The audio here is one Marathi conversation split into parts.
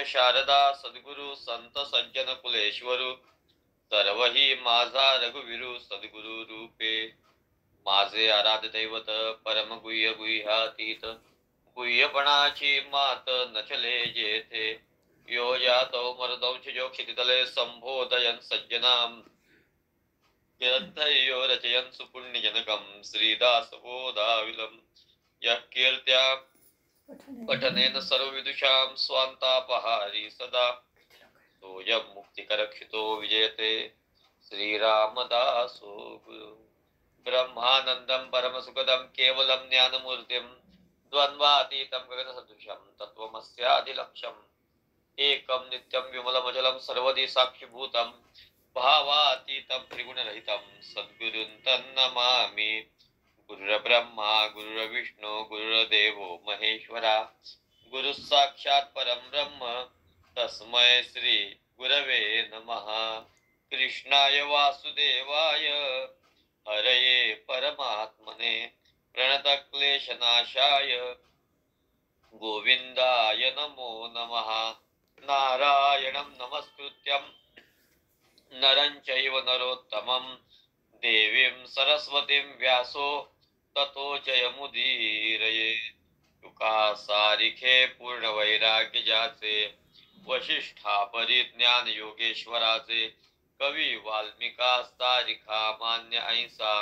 शारदा सद्गुरु संत सज्जन कुलेश्वरू सर्वही माझा रघुवीरू सद्गुरु रूपे माझे आराध्य दैवत परम गुह्य गुह्यातीत गुह्यपणाची मात नचले जेथे यो जातो मरदंश जो क्षितितले संबोधयन सज्जनाम यद्धयो रचयन् सुपुण्यजनकं श्रीदासबोधाविलं यः कीर्त्या पठनेन सर्वविदुषां स्वान्तापहारी सदा सोऽयं मुक्तिकरक्षितो विजयते श्रीरामदासो गुरु ब्रह्मानन्दं परमसुखदं केवलं ज्ञानमूर्तिं द्वन्द्वातीतं गगनसदृशं तत्त्वमस्यादिलक्ष्यम् एकं नित्यं विमलमचलं सर्वदि साक्षिभूतं भावातीतं त्रिगुणरहितं सद्गुरुं तन्नमामि गुरुर्ब्रह्मा गुरुर्विष्णु गुरुर्देवो महेश्वरा गुरुः साक्षात् परं ब्रह्म तस्मै श्री गुरवे नमः। कृष्णाय वासुदेवाय हरये परमात्मने प्रणतक्लेशनाशाय गोविन्दाय नमो नमः। नारायणं नमस्कृत्यं नरं चैव नरोत्तमं देवीं सरस्वतीं व्यासो ततो जयमुदीरये। तुका सारिखे पूर्ण वैराग्य ज्याचे वशिष्ठा परिज्ञान योगेश्वराचे कवी वाल्मिकास्तारिखा मान्य ऐसा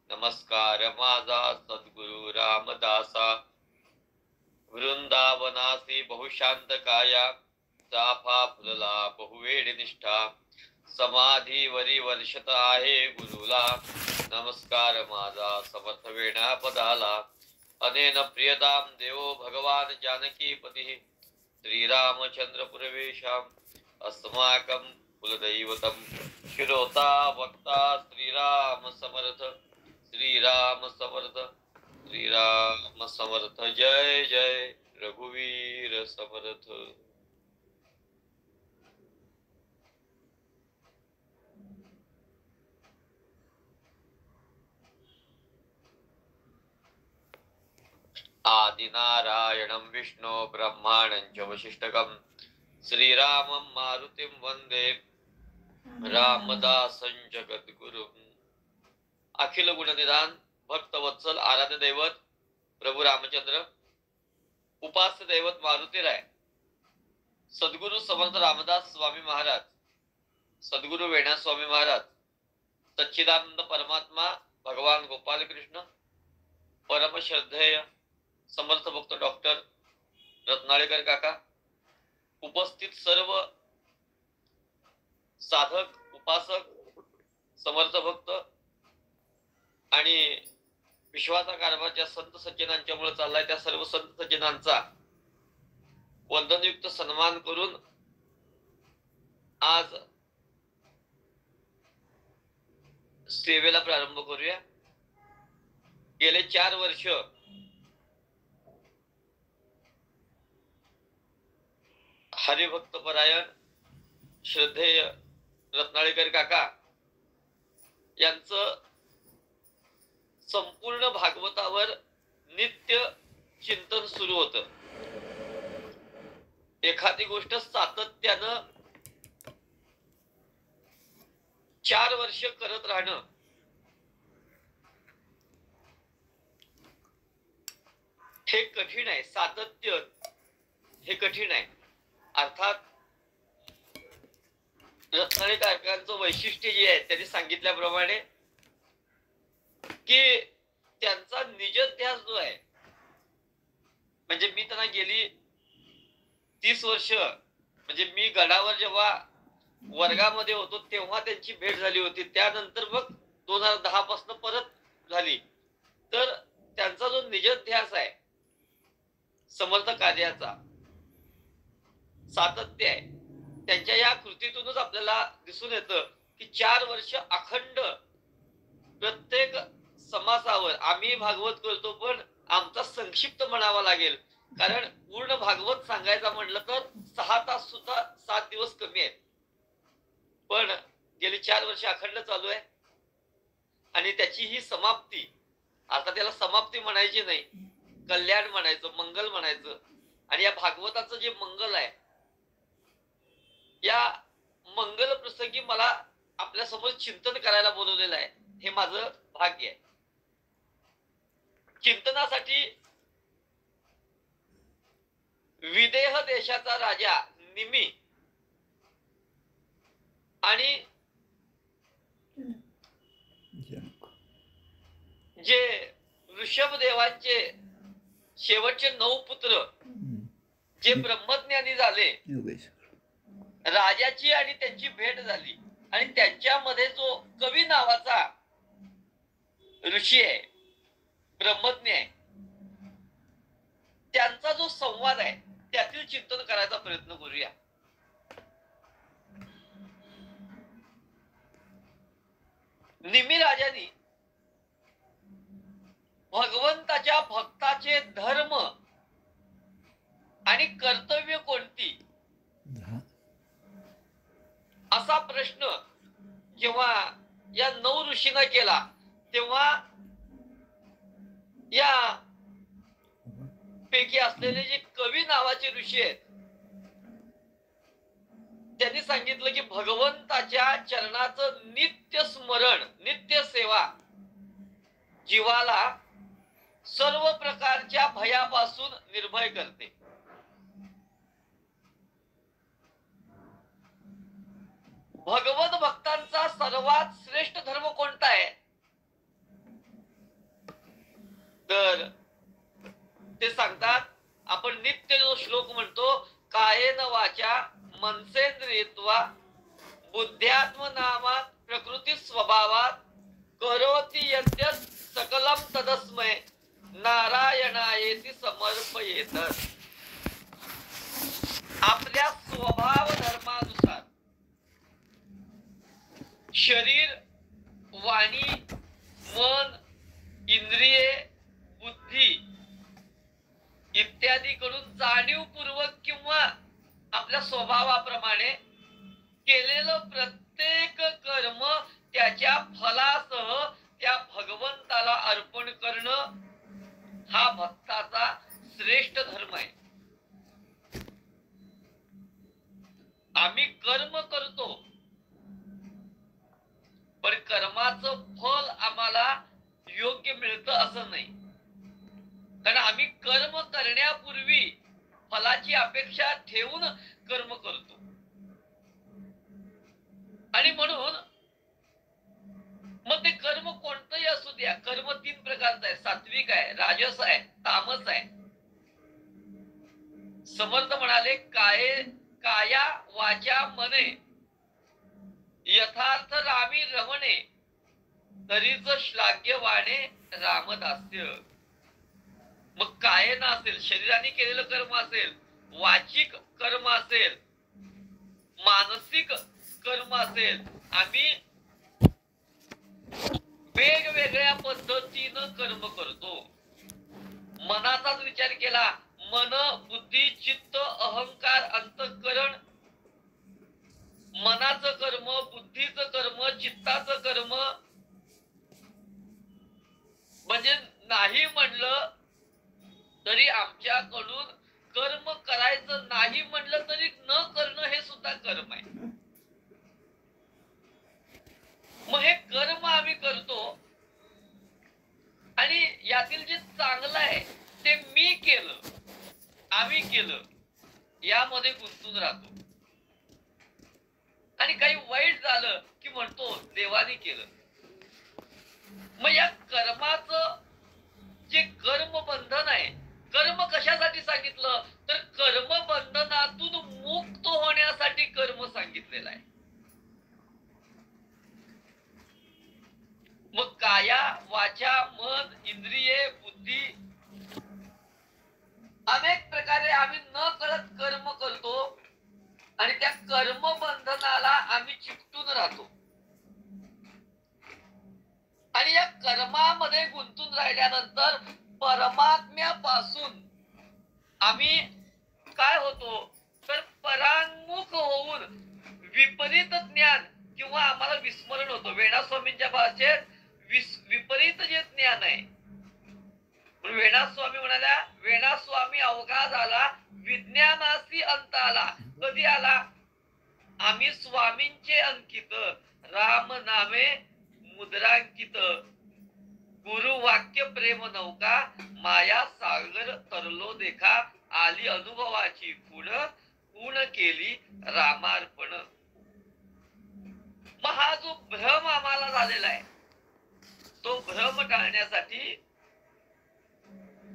नमस्कार माझा सद्गुरु रामदासा। वृंदावनासी बहुशांत काया चाफा फुलला बहुवेळ निष्ठा समाधीवरी वर्षत आहे गुरुला नमस्कार माझा समर्थ वेणा पदाला। अनेन प्रियताम देवो भगवान जानकीपती श्रीरामचंद्र पुरवेशाम अस्माकं कुलदैवतं शिरोता वक्ता श्रीराम समर्थ श्रीराम समर्थ श्रीराम समर्थ जय जय रघुवीर समर्थ। आदिनारायणं विष्णु ब्रह्माणं च वसिष्ठकं श्रीरामं मारुतिं वंदे रामदासं जगद्गुरुम्। अखिल गुणनिधान भक्तवत्सल आराध्य दैवत प्रभू रामचंद्र उपास्य दैवत मारुती राय सद्गुरु समर्थ रामदास स्वामी महाराज सद्गुरु वेणा स्वामी महाराज सच्चिदानंद परमात्मा भगवान गोपाल कृष्ण परम श्रद्धेय समर्थ भक्त डॉक्टर रत्नाळेकर काका उपस्थित सर्व साधक उपासक समर्थ भक्त आणि विश्वाचा कारभार ज्या संत सज्जनांच्या मुळे चाललाय त्या सर्व संत सज्जनांचा वंदनयुक्त सन्मान करून आज सेवेला प्रारंभ करूया। गेले 4 वर्ष हरिभक्त परायण श्रद्धेय रत्नाळेकर काका यांचं संपूर्ण भागवतावर नित्य चिंतन सुरू होतं। एखादी गोष्ट सातत्यानं 4 वर्ष करत राहणं हे कठीण आहे। सातत्य हे कठीण आहे। अर्थात रत्नाळेकर काकांचं वैशिष्ट्य जे आहे त्यांनी सांगितल्याप्रमाणे की त्यांचा निजध्यास जो आहे म्हणजे मी त्यांना गेली 30 वर्ष म्हणजे मी गडावर जेव्हा वर्गामध्ये होतो तेव्हा त्यांची भेट झाली होती। त्यानंतर मग 2010 पासून परत झाली। तर त्यांचा जो निजध्यास आहे समर्थ कार्याचा सातत्य आहे त्यांच्या या कृतीतूनच आपल्याला दिसून येतं की 4 वर्ष अखंड प्रत्येक समासावर आम्ही भागवत करतो पण आमचा संक्षिप्त म्हणावा लागेल कारण पूर्ण भागवत सांगायचा म्हटलं तर 6 तास सुद्धा 7 दिवस कमी आहेत। पण गेली 4 वर्ष अखंड चालू आहे आणि त्याची ही समाप्ती आता त्याला समाप्ती म्हणायची नाही कल्याण म्हणायचं मंगल म्हणायचं। आणि या भागवताचं जे मंगल आहे या मंगल प्रसंगी मला आपल्या समोर चिंतन करायला बोलवलेलं आहे. हे माझं भाग्य आहे. चिंतनासाठी विदेह देशाचा राजा निमी आणि जे ऋषभदेवांचे शेवटचे 9 पुत्र जे ब्रह्मज्ञानी झाले, राजाची आणि त्यांची भेट झाली आणि त्यांच्यामध्ये जो कवी नावाचा ऋषी आहे, ब्रह्मज्ञ आहे, त्यांचा जो संवाद आहे त्यातील चिंतन करायचा प्रयत्न करूया. निमी राजांनी भगवंताच्या भक्ताचे धर्म आणि कर्तव्य कोणती असा प्रश्न जेव्हा या 9 ऋषींना केला, तेव्हा या पैकी असलेले जे कवी नावाचे ऋषी आहेत त्यांनी सांगितलं की भगवंताच्या चरणाचं नित्य स्मरण, नित्य सेवा जीवाला सर्व प्रकारच्या भयापासून निर्भय करते. भगवत भक्तांचा सर्वात श्रेष्ठ धर्म कोणता आहे? तर ते सांगतात, आपण नित्य जो श्लोक म्हणतो, कायेन वाचा मनसेंद्रियत्वा बुद्ध्यात्म नामात प्रकृती स्वभावात करोति यद्यत् सकलम तदस्मय नारायणायेति समर्पयेत. आपल्या स्वभाव धर्मानुसार शरीर, वाणी, मन, इंद्रिये, बुद्धी इत्यादी कडून जाणीवपूर्वक किंवा आपल्या स्वभावाप्रमाणे केलेलं प्रत्येक कर्म त्याच्या फलासह त्या भगवंताला अर्पण करणं हा भक्ताचा श्रेष्ठ धर्म आहे. आम्ही कर्म करतो पण कर्माचं फल आम्हाला योग्य मिळतं असं नाही, कारण आम्ही कर्म करण्यापूर्वी फलाची अपेक्षा ठेवून कर्म करतो. आणि म्हणून मग ते कर्म कोणतंही असू द्या, कर्म 3 प्रकारचं आहे, सात्विक आहे, राजस आहे, तामस आहे. समर्थ म्हणाले, काया वाचा मने यथार्थ रामी रमणे तरीच श्लाघ्य वाणे रामदास्य. मग कायेन असेल, शरीराने केलेलं कर्म असेल, वाचिक कर्म असेल, मानसिक कर्म असेल, आम्ही वेगवेगळ्या पद्धतीनं कर्म करतो. मनाचाच विचार केला, मन, बुद्धी, चित्त, अहंकार, अंतःकरण, मनाचं कर्म, बुद्धीचं कर्म, चित्ताचं कर्म, म्हणजे नाही म्हणलं तरी आमच्याकडून कर्म करायचं नाही म्हणलं तरी न करणं हे सुद्धा कर्म आहे. मग हे कर्म आम्ही करतो आणि यातील जे चांगलं आहे ते मी केलं, आम्ही केलं यामध्ये गुंतून राहतो. आणि काही वाईट झालं की म्हणतो देवाने केलं. मग या कर्माचं जे कर्म बंधन आहे, कर्म कशासाठी सांगितलं तर कर्म बंधनातून मुक्त होण्यासाठी कर्म सांगितलेलं आहे. मग काया वाचा मन इंद्रिये बुद्धी अनेक प्रकारे आम्ही न कळत कर्म करतो आणि त्या कर्म बंधनाला आम्ही चिकटून राहतो. आणि या कर्मामध्ये गुंतून राहिल्यानंतर परमात्म्यापासून आम्ही काय होतो तर परांगमुख होऊन विपरीत ज्ञान किंवा आम्हाला विस्मरण होतं. वेणा स्वामींच्या भाषेत विपरीत जे ज्ञान आहे, वेणा स्वामी म्हणाल्या, वेणा स्वामी अवघा झाला विज्ञानासी अंत आला. कधी आला? आम्ही स्वामींचे अंकित, राम नामे मुद्रांकित, गुरु वाक्य प्रेम नौका, माया सागर तरलो देखा, आली अनुभवाची खूण, खूण केली रामार्पण. मग हा जो भ्रम आम्हाला झालेला आहे, तो भ्रम टाळण्यासाठी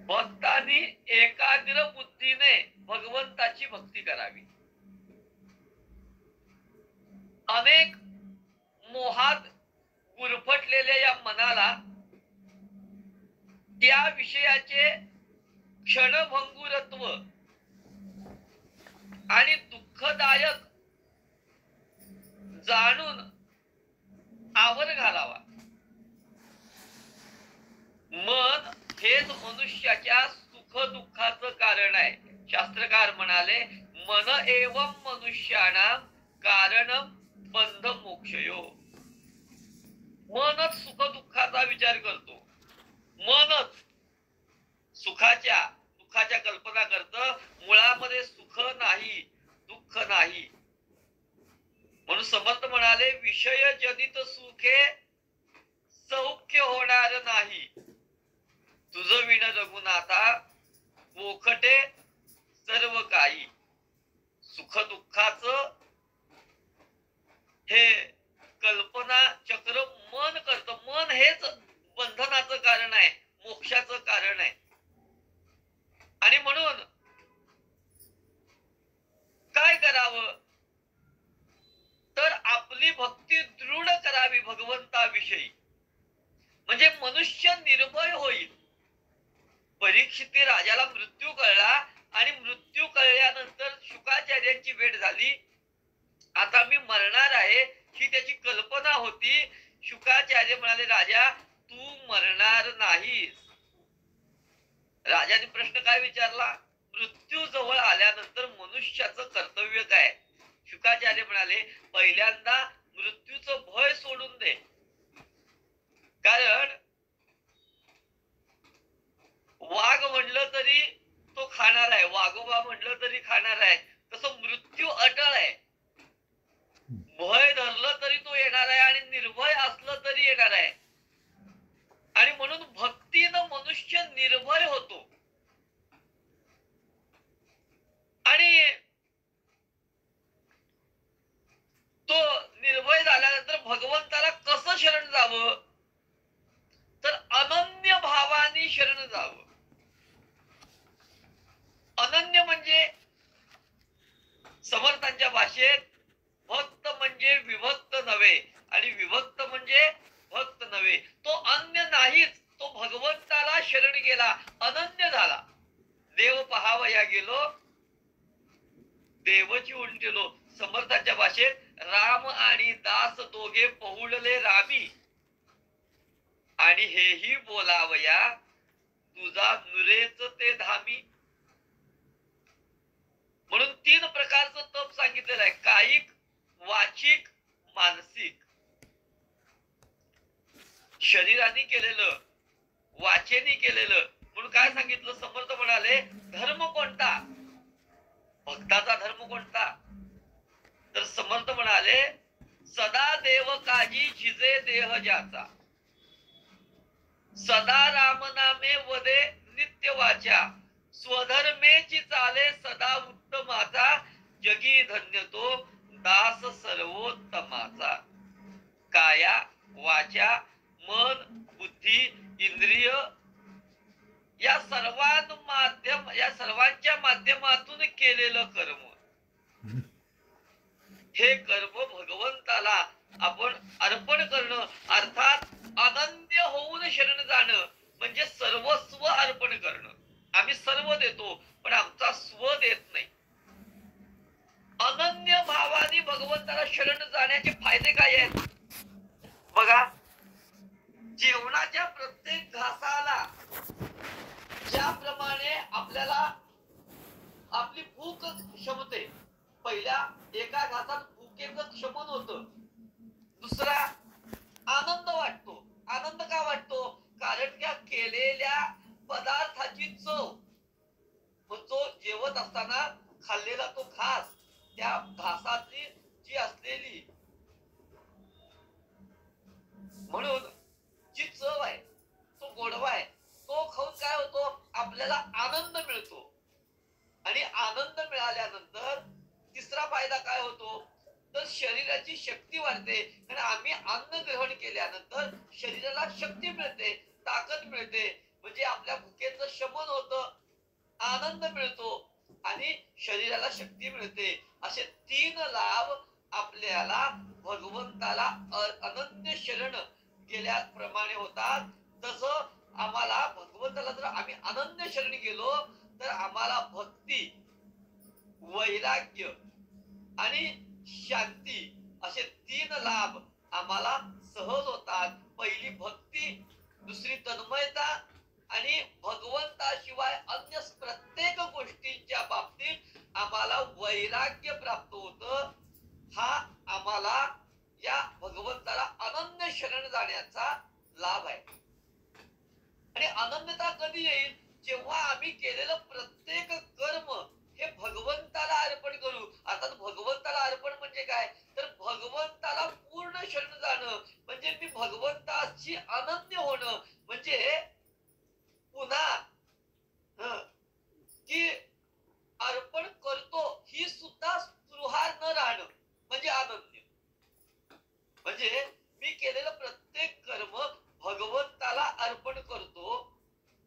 भक्तांनी एकाग्र बुद्धीने भगवंताची भक्ती करावी. अनेक मोहात गुरफटलेल्या या मनाला त्या विषयाचे क्षणभंगुरत्व आणि दुःखदायक जाणून आवर घालावा. मन हेच मनुष्याच्या सुख दुःखाचं कारण आहे. शास्त्रकार म्हणाले, मन एवं मनुष्याणां कारणं बंध मोक्षयो. मनच सुख दुःखाचा विचार करतो. मनच सुखाच्या दुःखाच्या कल्पना करतं. मुळामध्ये सुख नाही, दुःख नाही. म्हणून समर्थ म्हणाले, विषय जनित सुखे सौख्य होणार नाही. तुझ विण रघुनाथा पोखटे सर्व काही. सुख दुःखाचं हे कल्पना चक्र मन करतं. मन हेच बंधनाचं कारण आहे, मोक्षाचं कारण आहे. आणि म्हणून काय करावं, तर आपली भक्ती दृढ करावी भगवंताविषयी, म्हणजे मनुष्य निर्भय होईल. परीक्षिती राजाला मृत्यू कळला आणि मृत्यू कळल्यानंतर शुकाचार्यांची भेट झाली. आता मी मरणार आहे ही त्याची कल्पना होती. शुकाचार्य म्हणाले, राजा तू मरणार नाहीस. राजाने प्रश्न काय विचारला, मृत्यू जवळ आल्यानंतर मनुष्याचं कर्तव्य काय. शुकाचार्य म्हणाले, पहिल्यांदा मृत्यूचं भय सोडून दे. कारण वाघ म्हणलं तरी तो खाणार आहे, वाघोबा म्हणलं तरी खाणार आहे. तसं मृत्यू अटळ आहे. भय धरलं तरी तो येणार आहे आणि निर्भय असलं तरी येणार आहे. आणि म्हणून भक्तीनं मनुष्य निर्भय होतो. आणि तो निर्भय झाल्यानंतर भगवंताला कसं शरण जावं, तर अनन्य भावाने शरण जावं. अनन्य म्हणजे समर्थांच्या भाषेत भक्त म्हणजे विभक्त नव्हे आणि विभक्त म्हणजे भक्त नव्हे. तो अन्य नाहीच, तो भगवंताला शरण गेला, अनन्य झाला. देव पहावया गेलो, देवची उलटिलो. समर्थांच्या भाषेत राम आणि दास दोघे पहुडले रामी, आणि हेही बोलावया तुझा नुरेच ते धामी. म्हणून 3 प्रकारचं तप सांगितलेलं आहे, कायिक, वाचिक, मानसिक. शरीराने केलेलं, वाचेने केलेलं. म्हणून काय सांगितलं, समर्थ म्हणाले, धर्म कोणता, भक्ताचा धर्म कोणता, तर समर्थ म्हणाले, सदा देव काजी झिजे देह ज्याचा, सदा राम नामे वदे नित्य वाचा, स्वधर्मेची चाले सदा उत्तमाचा, जगी धन्य तो दास सर्वोत्तमाचा. काया, वाचा, मन, बुद्धी, इंद्रिय या सर्वांच्या माध्यमातून केलेलं कर्म, हे कर्म भगवंताला आपण अर्पण करणं, अर्थात अनन्य होऊन शरण जाणं, म्हणजे सर्वस्व अर्पण करणं. आम्ही सर्व देतो पण आमचा स्व देत नाही. अनन्य भावाने भगवंताला शरण जाण्याचे फायदे काय आहेत बघा. जेवणाच्या प्रत्येक घासाला ज्याप्रमाणे आपल्याला आपली भूक क्षमते, पहिल्या एका घासात भूकेचं क्षमन होतं. दुसरा आनंद वाटतो. आनंद का वाटतो, कारण त्या केलेल्या पदार्थाची चव, जो जेवत असताना खाल्लेला तो घास, त्या घासाची जी रुची असलेली, म्हणून जी चव आहे, तो गोडवा आहे, तो खाऊन काय होतो, आपल्याला आनंद मिळतो. आणि आनंद मिळाल्यानंतर तिसरा फायदा काय होतो, तर शरीराची शक्ती वाढते. कारण आम्ही अन्न ग्रहण केल्यानंतर शरीराला शक्ती मिळते, ताकद मिळते. म्हणजे आपल्या भुकेचं शमन होतं, आनंद मिळतो आणि शरीराला शक्ती मिळते. असे 3 लाभ आपल्याला भगवंताला अनन्य शरण गेल्याप्रमाणे होतात. तसं आम्हाला भगवंताला जर आम्ही अनन्य शरण गेलो तर आम्हाला भक्ती, वैराग्य आणि शांती असे 3 लाभ आम्हाला सहज होतात. पहिली भक्ती, दुसरी तन्मयता आणि भगवंताशिवाय अन्य प्रत्येक गोष्टींच्या बाबतीत आम्हाला वैराग्य प्राप्त होतं. हा आम्हाला या भगवंताला अनन्य शरण जाण्याचा लाभ आहे. आणि अनन्यता कधी येईल, जेव्हा आम्ही केलेलं प्रत्येक कर्म हे भगवंताला अर्पण करू. आता भगवंताला अर्पण म्हणजे काय, तर भगवंताला पूर्ण शरण जाणं म्हणजे मी भगवंताची अनन्य होणं. म्हणजे पुन्हा की अर्पण करतो ही सुद्धा स्पृहा न राहणं म्हणजे अनन्य. म्हणजे मी केलेलं प्रत्येक कर्म भगवंताला अर्पण करतो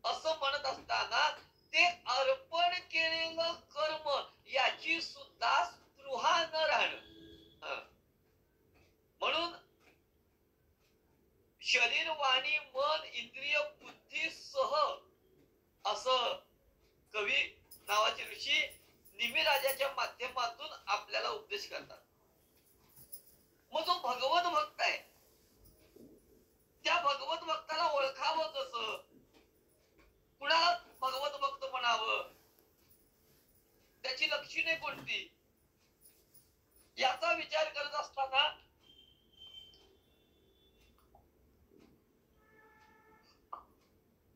असं म्हणत असताना ते अर्पण केलेलं कर्म याची सुद्धा स्पृहा न राहणं. म्हणून शरीर, वाणी, मन, इंद्रिय, बुद्धी सह असं कवी नावाचे ऋषी निमिराजाच्या माध्यमातून आपल्याला उपदेश करतात. मग जो भगवत भक्त आहे त्या भगवत भक्ताला ओळखावं कसं, कुणाला भगवत भक्त म्हणावं, त्याची लक्षणे कोणती, याचा विचार करत असताना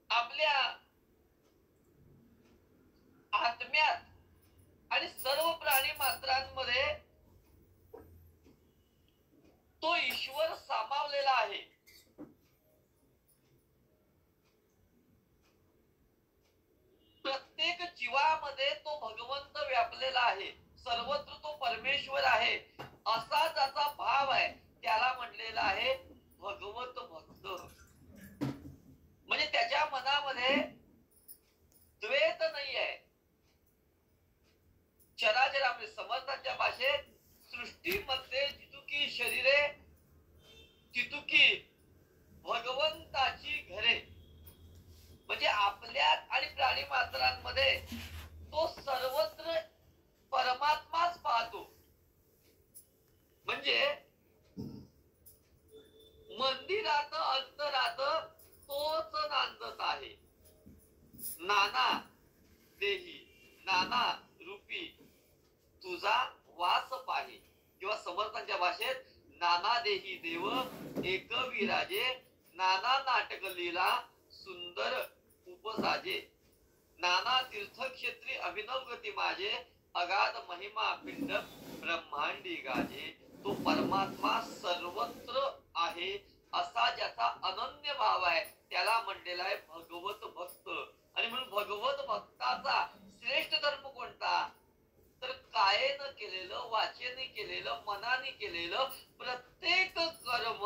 आपल्या आत्म्यात आणि सर्व प्राणी मात्रांमध्ये तो ईश्वर सामावलेला आहे. प्रत्येक जीवामध्ये तो भगवंत व्यापलेला आहे, सर्वत्र तो परमेश्वर आहे. असा ज्याचा भाव आहे त्याला म्हणलेला आहे भगवत भक्त. म्हणजे त्याच्या मनामध्ये द्वेष नाही आहे. चराचरामध्ये समर्थांच्या भाषेत सृष्टीमध्ये जितुकी शरीरे तितुकी भगवंताची घरे. म्हणजे आपल्यात आणि प्राणी मात्रांमध्ये तो सर्वत्र परमात्माच पाहतो. म्हणजे मंदिरात अंतरात तोच नांदत आहे. नाना देही नाना रूपी तुझा वास पाहे. किंवा समर्थांच्या भाषेत नाना देही देव एक विराजे, नाना नाटक लीला सुंदर उपसाजे, नाना तीर्थक्षेत्री अभिनव गती माझे, अगाध महिमा पिंड ब्रह्मांडी गाजे. तो परमात्मा सर्वत्र आहे असा ज्याचा अनन्य भाव आहे त्याला म्हणलेला आहे भगवत भक्त. आणि म्हणून भगवत भक्ताचा श्रेष्ठ धर्म कोणता, तर कायेनं केलेलं, वाचेने केलेलं, मनाने केलेलं प्रत्येक कर्म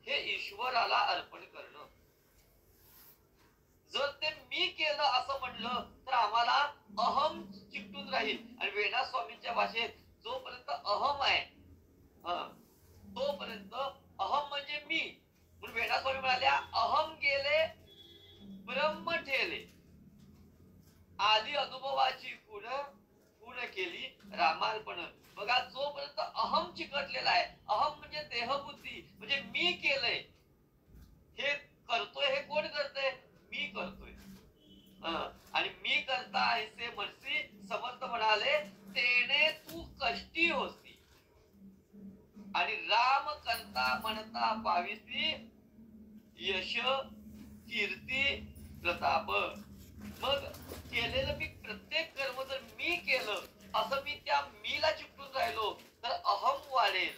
हे ईश्वराला अर्पण करणं. जर ते मी केलं असं म्हणलं तर आम्हाला अहम चिकटून राहील. आणि वेणा स्वामींच्या भाषेत जोपर्यंत अहम आहे तोपर्यंत अहम म्हणजे मी. म्हणून वेणा स्वामी म्हणाल्या अहम गेले ब्रह्म ठेले, आली अनुभवाची गुण केली रामार्पण. बघा जोपर्यंत अहम चिकटलेला आहे, अहम म्हणजे देहबुद्धी, म्हणजे मी केलंय, हे करतोय, हे कोण करतोय, मी करतोय. आणि मी करता ऐसे म्हणसी समर्थ म्हणाले तेने तू कष्टी होसी, आणि राम करता म्हणता पाविसी यश कीर्ती प्रताप. मग केलेलं मी प्रत्येक कर्म जर मी केलं असं मी त्या मीला चिपटून राहिलो तर अहम वाढेल,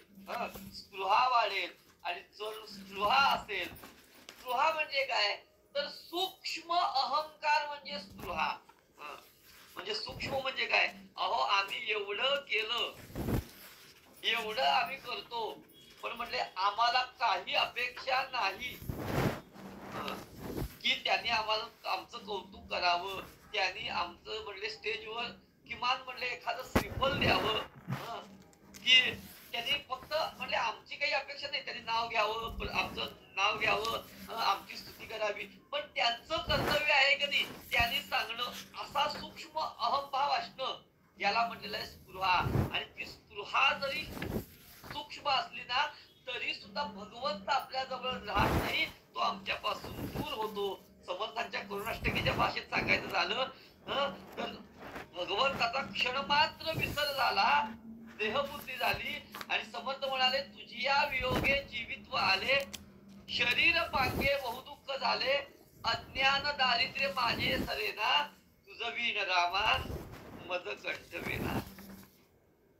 एवढं आम्ही करतो, पण म्हटले आम्हाला काही अपेक्षा नाही की त्यांनी आम्हाला आमचं कौतुक करावं, त्यांनी आमचं म्हणले स्टेजवर किमान म्हणले एखादं श्रीफल द्यावं, की त्यांनी फक्त म्हणले आमची काही अपेक्षा नाही, त्यांनी नाव घ्यावं, आमचं नाव घ्यावं, आमची स्तुती करावी, पण त्यांचं कर्तव्य आहे की नाही त्यांनी सांगणं, असा सूक्ष्म अहंभाव असणं याला म्हटलेलं आहे स्पृहा. आणि ती स्पृहा जरी सूक्ष्म असली ना तरी सुद्धा भगवंत आपल्या जवळ राहत नाही, तो आमच्यापासून दूर होतो. समर्थांच्या करुणाष्टकीच्या भाषेत सांगायचं झालं तर भगवंताचा क्षण मात्र विसर झाला, देहबुद्धी झाली आणि समर्थ म्हणाले तुझी या वियोगे जीवित्व आले, शरीर पांगे बहुदुःख झाले, अज्ञान दारिद्र्य माझे सरेना, तुझ वीण रामा मज कंठवेना.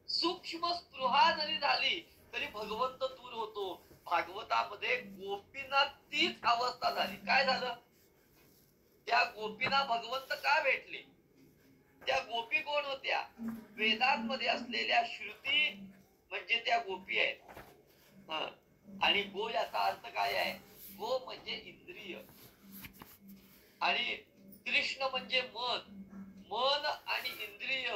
सूक्ष्म स्पृहा जरी झाली तरी भगवंत दूर होतो. भागवतामध्ये गोपींना तीच अवस्था झाली. काय झालं? त्या गोपींना भगवंत का भेटले? त्या गोपी कोण होत्या? वेदांमध्ये असलेल्या श्रुती म्हणजे त्या गोपी आहेत. आणि गो याचा अर्थ काय आहे? गो म्हणजे इंद्रिय आणि कृष्ण म्हणजे मन. मन आणि इंद्रिय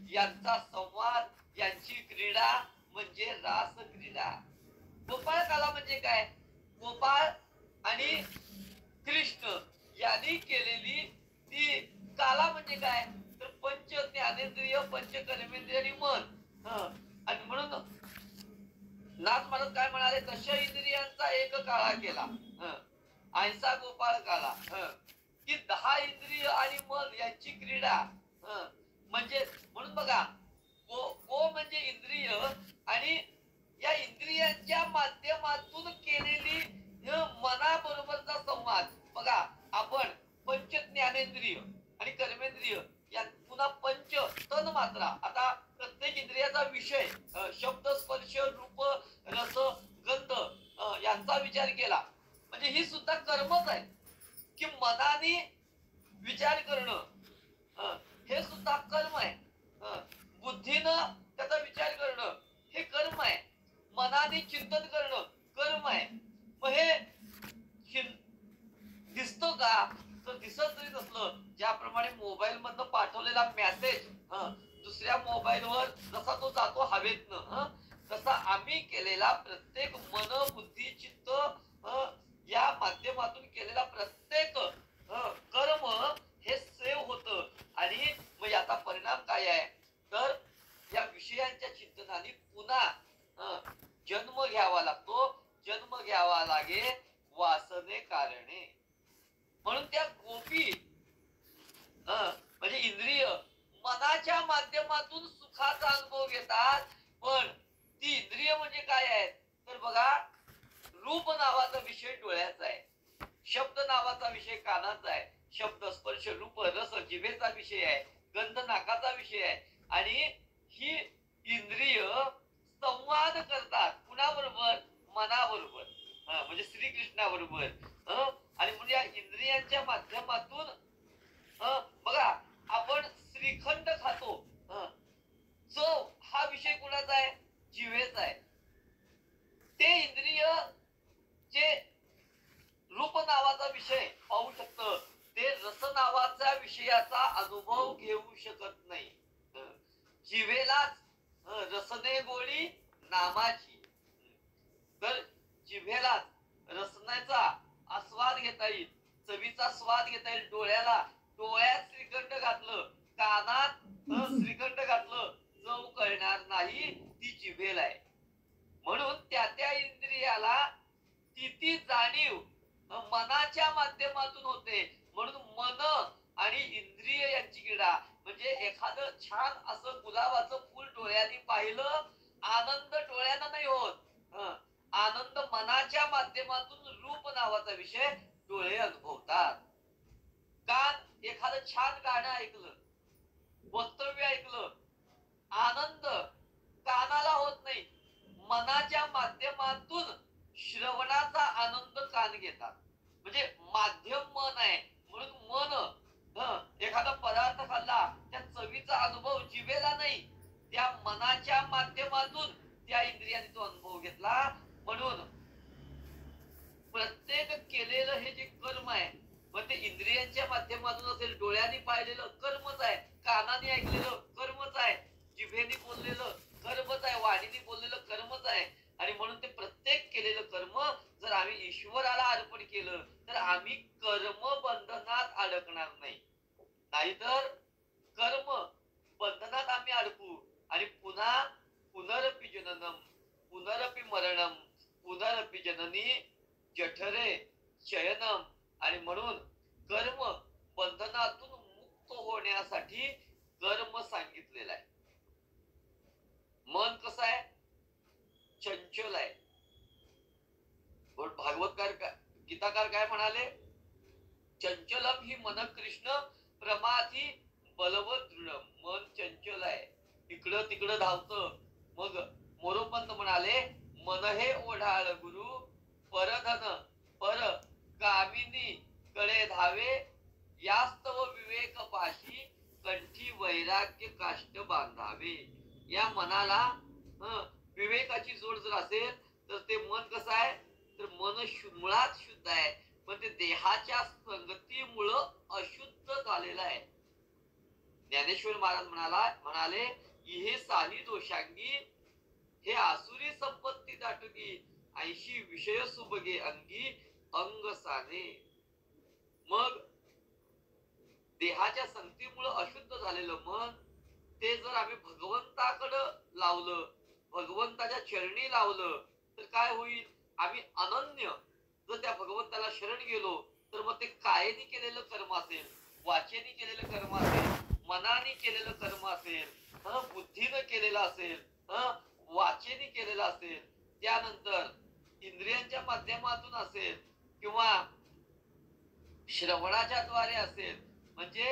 यांचा संवाद, यांची क्रीडा म्हणजे रास क्रीडा. गोपाळ काला म्हणजे काय? गोपाळ आणि कृष्ण यांनी केलेली ती काला म्हणजे काय? तर पंच ज्ञानेंद्रिय, पंच कर्मेंद्रिय आणि मन. आणि म्हणून नाथ महाराज काय म्हणाले? दश इंद्रियांचा एक काळा केला, ऐसा गोपाळ काला. की 10 इंद्रिय आणि मन यांची क्रीडा. म्हणजे म्हणून बघा, गो म्हणजे इंद्रिय आणि या इंद्रियांच्या माध्यमातून केलेली मनाबरोबरचा संवाद. बघा, आपण पंच ज्ञानेंद्रिय आणि कर्मेंद्रिय या पुन्हा पंच तन मात्रा. आता प्रत्येक इंद्रियाचा विषय शब्द, स्पर्श, रूप, रस, गंध यांचा विचार केला म्हणजे ही सुद्धा कर्मच आहे. की मनाने विचार करणं हे सुद्धा कर्म आहे. बुद्धीनं त्याचा विचार करणं हे कर्म आहे. मनाने चिंतन करणं कर्म आहे. मग हे दिसतो का? तर दिसत जरी नसलं, ज्याप्रमाणे मोबाईल मधनं पाठवलेला मेसेज दुसऱ्या मोबाईलवर जसा तो जातो हवेतनं, तसा आम्ही केलेला प्रत्येक मन, बुद्धी, चित्त या माध्यमातून केलेला प्रत्येक कर्म हे सेव होतं. आणि मग याचा परिणाम काय आहे? तर या विषयांच्या चिंतनाने पुन्हा जन्म घ्यावा लागतो. जन्म घ्यावा लागे वासने कारणे. म्हणून त्या गोपी म्हणजे इंद्रिय मनाच्या माध्यमातून सुखाचा अनुभव घेतात. पण ती इंद्रिय म्हणजे काय आहेत? तर बघा, रूप नावाचा विषय डोळ्याचा आहे, शब्द नावाचा विषय कानाचा आहे, शब्द, स्पर्श, रूप, रस जिभेचा विषय आहे, गंध नाकाचा विषय आहे. आणि ही इंद्रिय संवाद करतात कुणाबरोबर? मनाबरोबर, म्हणजे श्रीकृष्णाबरोबर. आणि म्हणजे या इंद्रियांच्या माध्यमातून बघा, आपण श्रीखंड खातो, चव हा विषय कुणाचा आहे? जिव्हेचा आहे. ते इंद्रिय जे रूप नावाचा विषय पाहू शकतं, ते रस नावाच्या विषयाचा अनुभव घेऊ शकत नाही. जिव्हेलाच रसने गोडी नामाची. तर जिव्हेलाच रसण्याचा आस्वाद घेता येईल, चवीचा स्वाद घेता येईल. डोळ्यात श्रीखंड घातलं, कानात श्रीखंड घातलं, चव कळणार नाही, ती जिभेला आहे. म्हणून त्या इंद्रियाला ती जाणीव मनाच्या माध्यमातून होते. म्हणून मन आणि इंद्रिय यांची क्रीडा. म्हणजे एखादं छान असं गुलाबाचं फुल डोळ्यांनी पाहिलं, आनंद डोळ्यांना नाही होत, आनंद मनाच्या माध्यमातून रूप नावाचा विषय डोळे अनुभवतात. कान एखादं छान गाणं ऐकलं, वक्तव्य ऐकलं, आनंद कानाला होत नाही, मनाच्या माध्यमातून श्रवणाचा आनंद कान घेतात. म्हणजे माध्यम मन आहे. म्हणून मन एखादा पदार्थ खाल्ला, त्या चवीचा अनुभव जिभेला नाही, त्या मनाच्या माध्यमातून त्या इंद्रियाने तो अनुभव घेतला. म्हणून प्रत्येक केलेलं हे जे कर्म आहे, मग ते इंद्रियांच्या माध्यमातून असेल, डोळ्यांनी पाहिलेलं कर्मच आहे, कानाने ऐकलेलं कर्मच आहे, जिभेने बोललेलं कर्मच आहे, वाणीने बोललेलं कर्मच आहे. आणि म्हणून ते प्रत्येक केलेलं कर्म जर आम्ही ईश्वराला अर्पण केलं तर आम्ही कर्म बंधनात अडकणार नाही. नाहीतर कर्म बंधनात आम्ही अडकू आणि पुन्हा पुनरपि जननम पुनरपि मरणम पुनरपि जननी जठरे शयनम. आणि म्हणून कर्म बंधनातून मुक्त होण्यासाठी कर्म सांगितलेलं आहे. मन कसं आहे? चंचल आहे. भागवतकार गीताकार काय म्हणाले? चंचलम ही मन कृष्ण प्रमाथी बलवत दृढ. मन चंचल आहे, इकडं तिकडं धावतं. मग मोरोपंत म्हणाले, मन हे ओढाळ गुरु परधन पर कामिनी कडे धावे, यास्तव विवेक पाशी कंठी वैराग्य काष्ट बांधावे. या मनाला विवेकाची जोड जर असेल तर ते मन कसं आहे? तर मन मुळात शुद्ध आहे, पण ते देहाच्या संगतीमुळं अशुद्ध झालेलं आहे. ज्ञानेश्वर महाराज म्हणाले, हे सारी दोषांगी हे आसुरी संपत्ती दाटुकी, 80 विषय सुबगे अंगी अंग साने. मग देहाच्या संगतीमुळे अशुद्ध झालेलं मन ते जर आम्ही भगवंताकडं लावलं, भगवंताच्या चरणी लावलं तर काय होईल? आम्ही अनन्य जर त्या भगवंताला शरण गेलो तर मग ते कायेने केलेलं कर्म असेल, वाचेने केलेलं कर्म असेल, मनाने केलेलं कर्म असेल, बुद्धीनं केलेलं असेल, वाचेने केलेलं असेल, त्यानंतर इंद्रियांच्या माध्यमातून असेल किंवा श्रवणाच्या द्वारे असेल. म्हणजे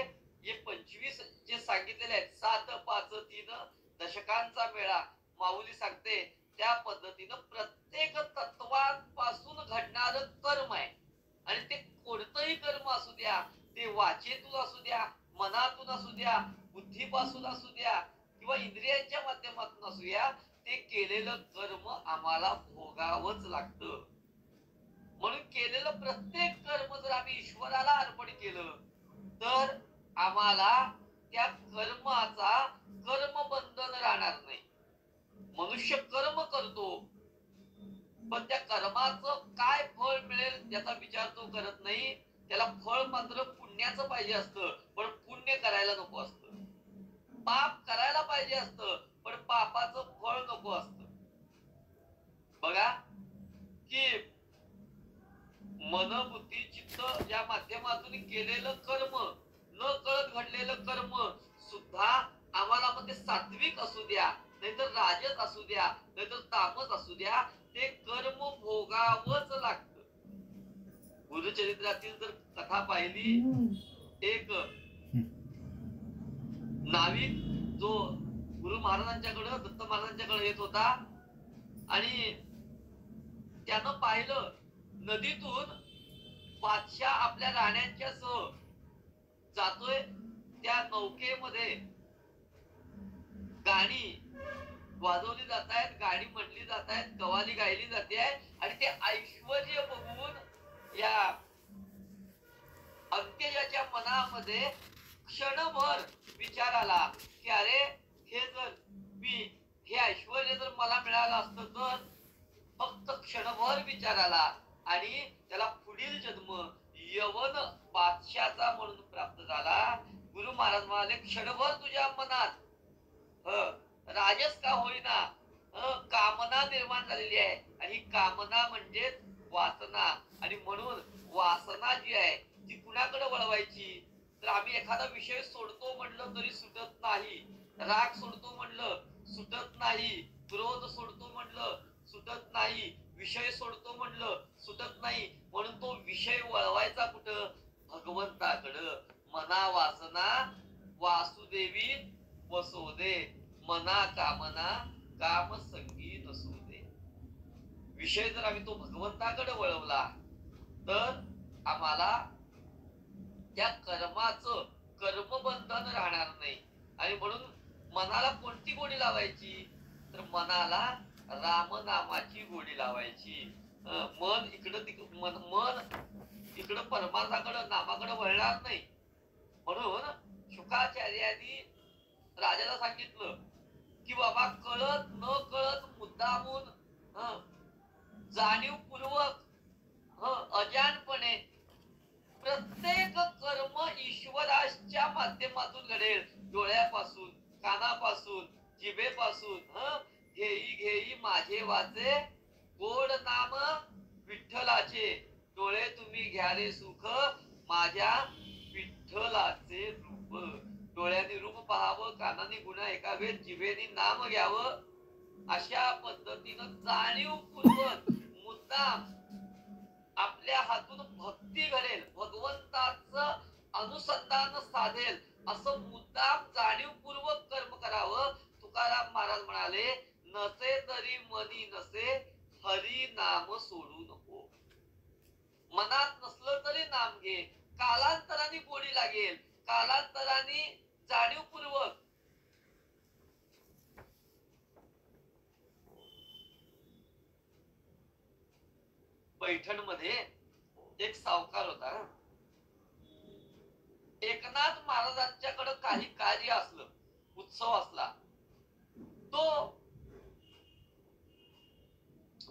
हे 25 जे सांगितलेले आहेत, 7, 5, 3 दशकांचा मेळा माऊली सांगते त्या पद्धतीनं प्रत्येक तत्वांपासून घडणारं कर्म आहे. आणि ते कोणतंही कर्म असू द्या, ते वाचेतून असू द्या, मनातून असू द्या, बुद्धीपासून असू द्या किंवा इंद्रियांच्या माध्यमातून असू द्या, ते केलेलं कर्म आम्हाला भोगावंच लागतं. म्हणून केलेलं प्रत्येक कर्म जर आम्ही ईश्वराला अर्पण केलं तर आम्हाला त्या कर्माचा कर्मबंधन राहणार नाही. मनुष्य कर्म करतो, पण त्या कर्माचं काय फळ मिळेल याचा विचार तो करत नाही. त्याला फळ मात्र पुण्याचं पाहिजे असतं, पण पुण्य करायला नको असतं. पाप करायला पाहिजे असतं, पण पापाचं फळ नको असतं. बघा की मन बुद्धी चित्त या माध्यमातून केलेलं कर्म, न कळत घडलेलं कर्म सुद्धा आम्हाला मग ते सात्विक असू द्या, नाहीतर राजस असू द्या, नाहीतर तामस असू द्या, ते कर्म भोगावंच लागतं. गुरुचरित्रातील जर कथा पाहिली, एक नाविक जो गुरु महाराजांच्याकडे दत्त महाराजांच्याकडे येत होता आणि त्यानं पाहिलं नदीतून बादशाह आपल्या राण्यांच्या सह जातोय. त्या नौकेमध्ये गाणी वाजवली जात आहेत, गाणी म्हणली जात आहेत, कवाली गायली जाते आहे. आणि ते ऐश्वर्य बघून या अंत्यजाच्या मनामध्ये क्षणभर विचार आला की अरे हे ऐश्वर्य जर मला मिळालं असतं तर. फक्त क्षणभर विचार आला आणि त्याला पुढील जन्म यवन बादशाचा म्हणून प्राप्त झाला. गुरु महाराज म्हणाले, क्षणभर तुझ्या मनात राजस का होईना कामना निर्माण झालेली आहे, आणि कामना म्हणजे वासना. आणि म्हणून वासना जी आहे ती कुणाकडे वळवायची? तर आम्ही एखादा विषय सोडतो म्हणलं तरी सुटत नाही, राग सोडतो म्हणलं सुटत नाही, क्रोध सोडतो म्हणलं सुटत नाही, विषय सोडतो म्हणलं सुटत नाही. म्हणून तो विषय वळवायचा कुठं? भगवंताकडं. मना वासना वासुदेवी वसोदे, मना कामना काम संगी नसोदे. विषय जर आम्ही तो भगवंताकडे वळवला तर आम्हाला त्या कर्माचं कर्मबंधन राहणार नाही. आणि म्हणून मनाला कोणती गोडी लावायची? तर मनाला रामनामाची गोडी लावायची. मन इकडं मन इकडं परमार्थाकडं नामाकडं वळणार नाही. म्हणून शुकाचार्यांनी राजाला सांगितलं की बाबा कळत न कळत मुद्दामून जाणीवपूर्वक अजानपणे प्रत्येक कर्म ईश्वराच्या माध्यमातून घडेल. डोळ्यापासून, कानापासून, जिभेपासून घेई घेई माझे वाचे गोड नाम विठ्ठलाचे. डोळे तुम्ही घ्या रे सुख माझ्या विठ्ठलाचे रूप. डोळ्यांनी रूप पाहावं, कानाने गुन्हा ऐकावेत, जिभेने नाम घ्यावं. अशा पद्धतीनं जाणीवपूर्वक मुद्दाम आपल्या हातून भक्ती घडेल, भगवंताचं अनुसंधान साधेल असं मुद्दाम जाणीवपूर्वक कर्म करावं. तुकाराम महाराज म्हणाले, नसे तरी मनी नसे हरी नाम सोडू नको. मनात नसलं तरी नाम घे. कालांतराने गोडी लागेल, कालांतराने जाणीवपूर्वक. पैठण मध्ये एक सावकार होता. एकनाथ महाराजांच्याकडे काही कार्य असलं, उत्सव असला, तो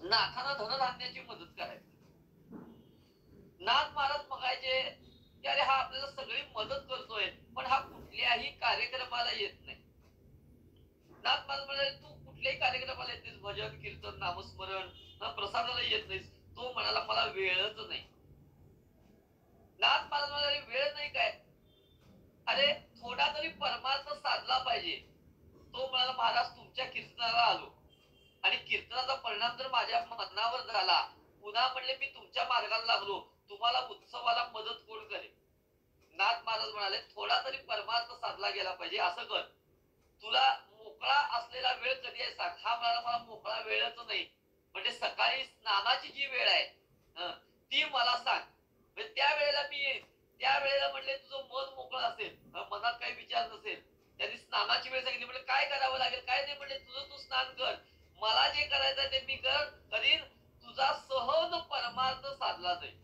नाथांना धनधान्याची मदत करायची. नाथ महाराज बघायचे की अरे हा आपल्याला सगळी मदत करतोय, पण हा कुठल्याही कार्यक्रमाला येत नाही. नाथ महाराज म्हणाले, तू कुठल्याही कार्यक्रमाला येतेस, भजन कीर्तन नामस्मरण प्रसादाला येत नाहीस. तो म्हणाला मला वेळच नाही. नाथ महाराज म्हणाले, वेळ नाही काय, अरे थोडा तरी परमार्थ साधला पाहिजे. तो म्हणाला, महाराज तुमच्या कीर्तनाला आलो आणि कीर्तनाचा परिणाम जर माझ्या मनावर झाला, पुन्हा म्हणले मी तुमच्या मार्गाला लागलो, तुम्हाला उत्सवाला मदत कोण करेल. नाथ महाराज म्हणाले, थोडा तरी परमार्थ साधला गेला पाहिजे. असं कर, तुला मोकळा असलेला वेळ कधी आहे सांग. हा म्हणाला, मला मोकळा वेळच नाही. म्हणजे सकाळी स्नानाची जी वेळ आहे ती मला सांग, म्हणजे त्या वेळेला मी येईन. त्या वेळेला म्हणले तुझं मन मोकळं असेल, मनात काही विचार नसेल. त्यांनी स्नानाची वेळ सांगितली. म्हणजे काय करावं लागेल, काय नाही, म्हणजे तुझं तू स्नान कर, मला जे करायचं ते मी करीन, तुझा सहज परमार्थ साधला जाईल.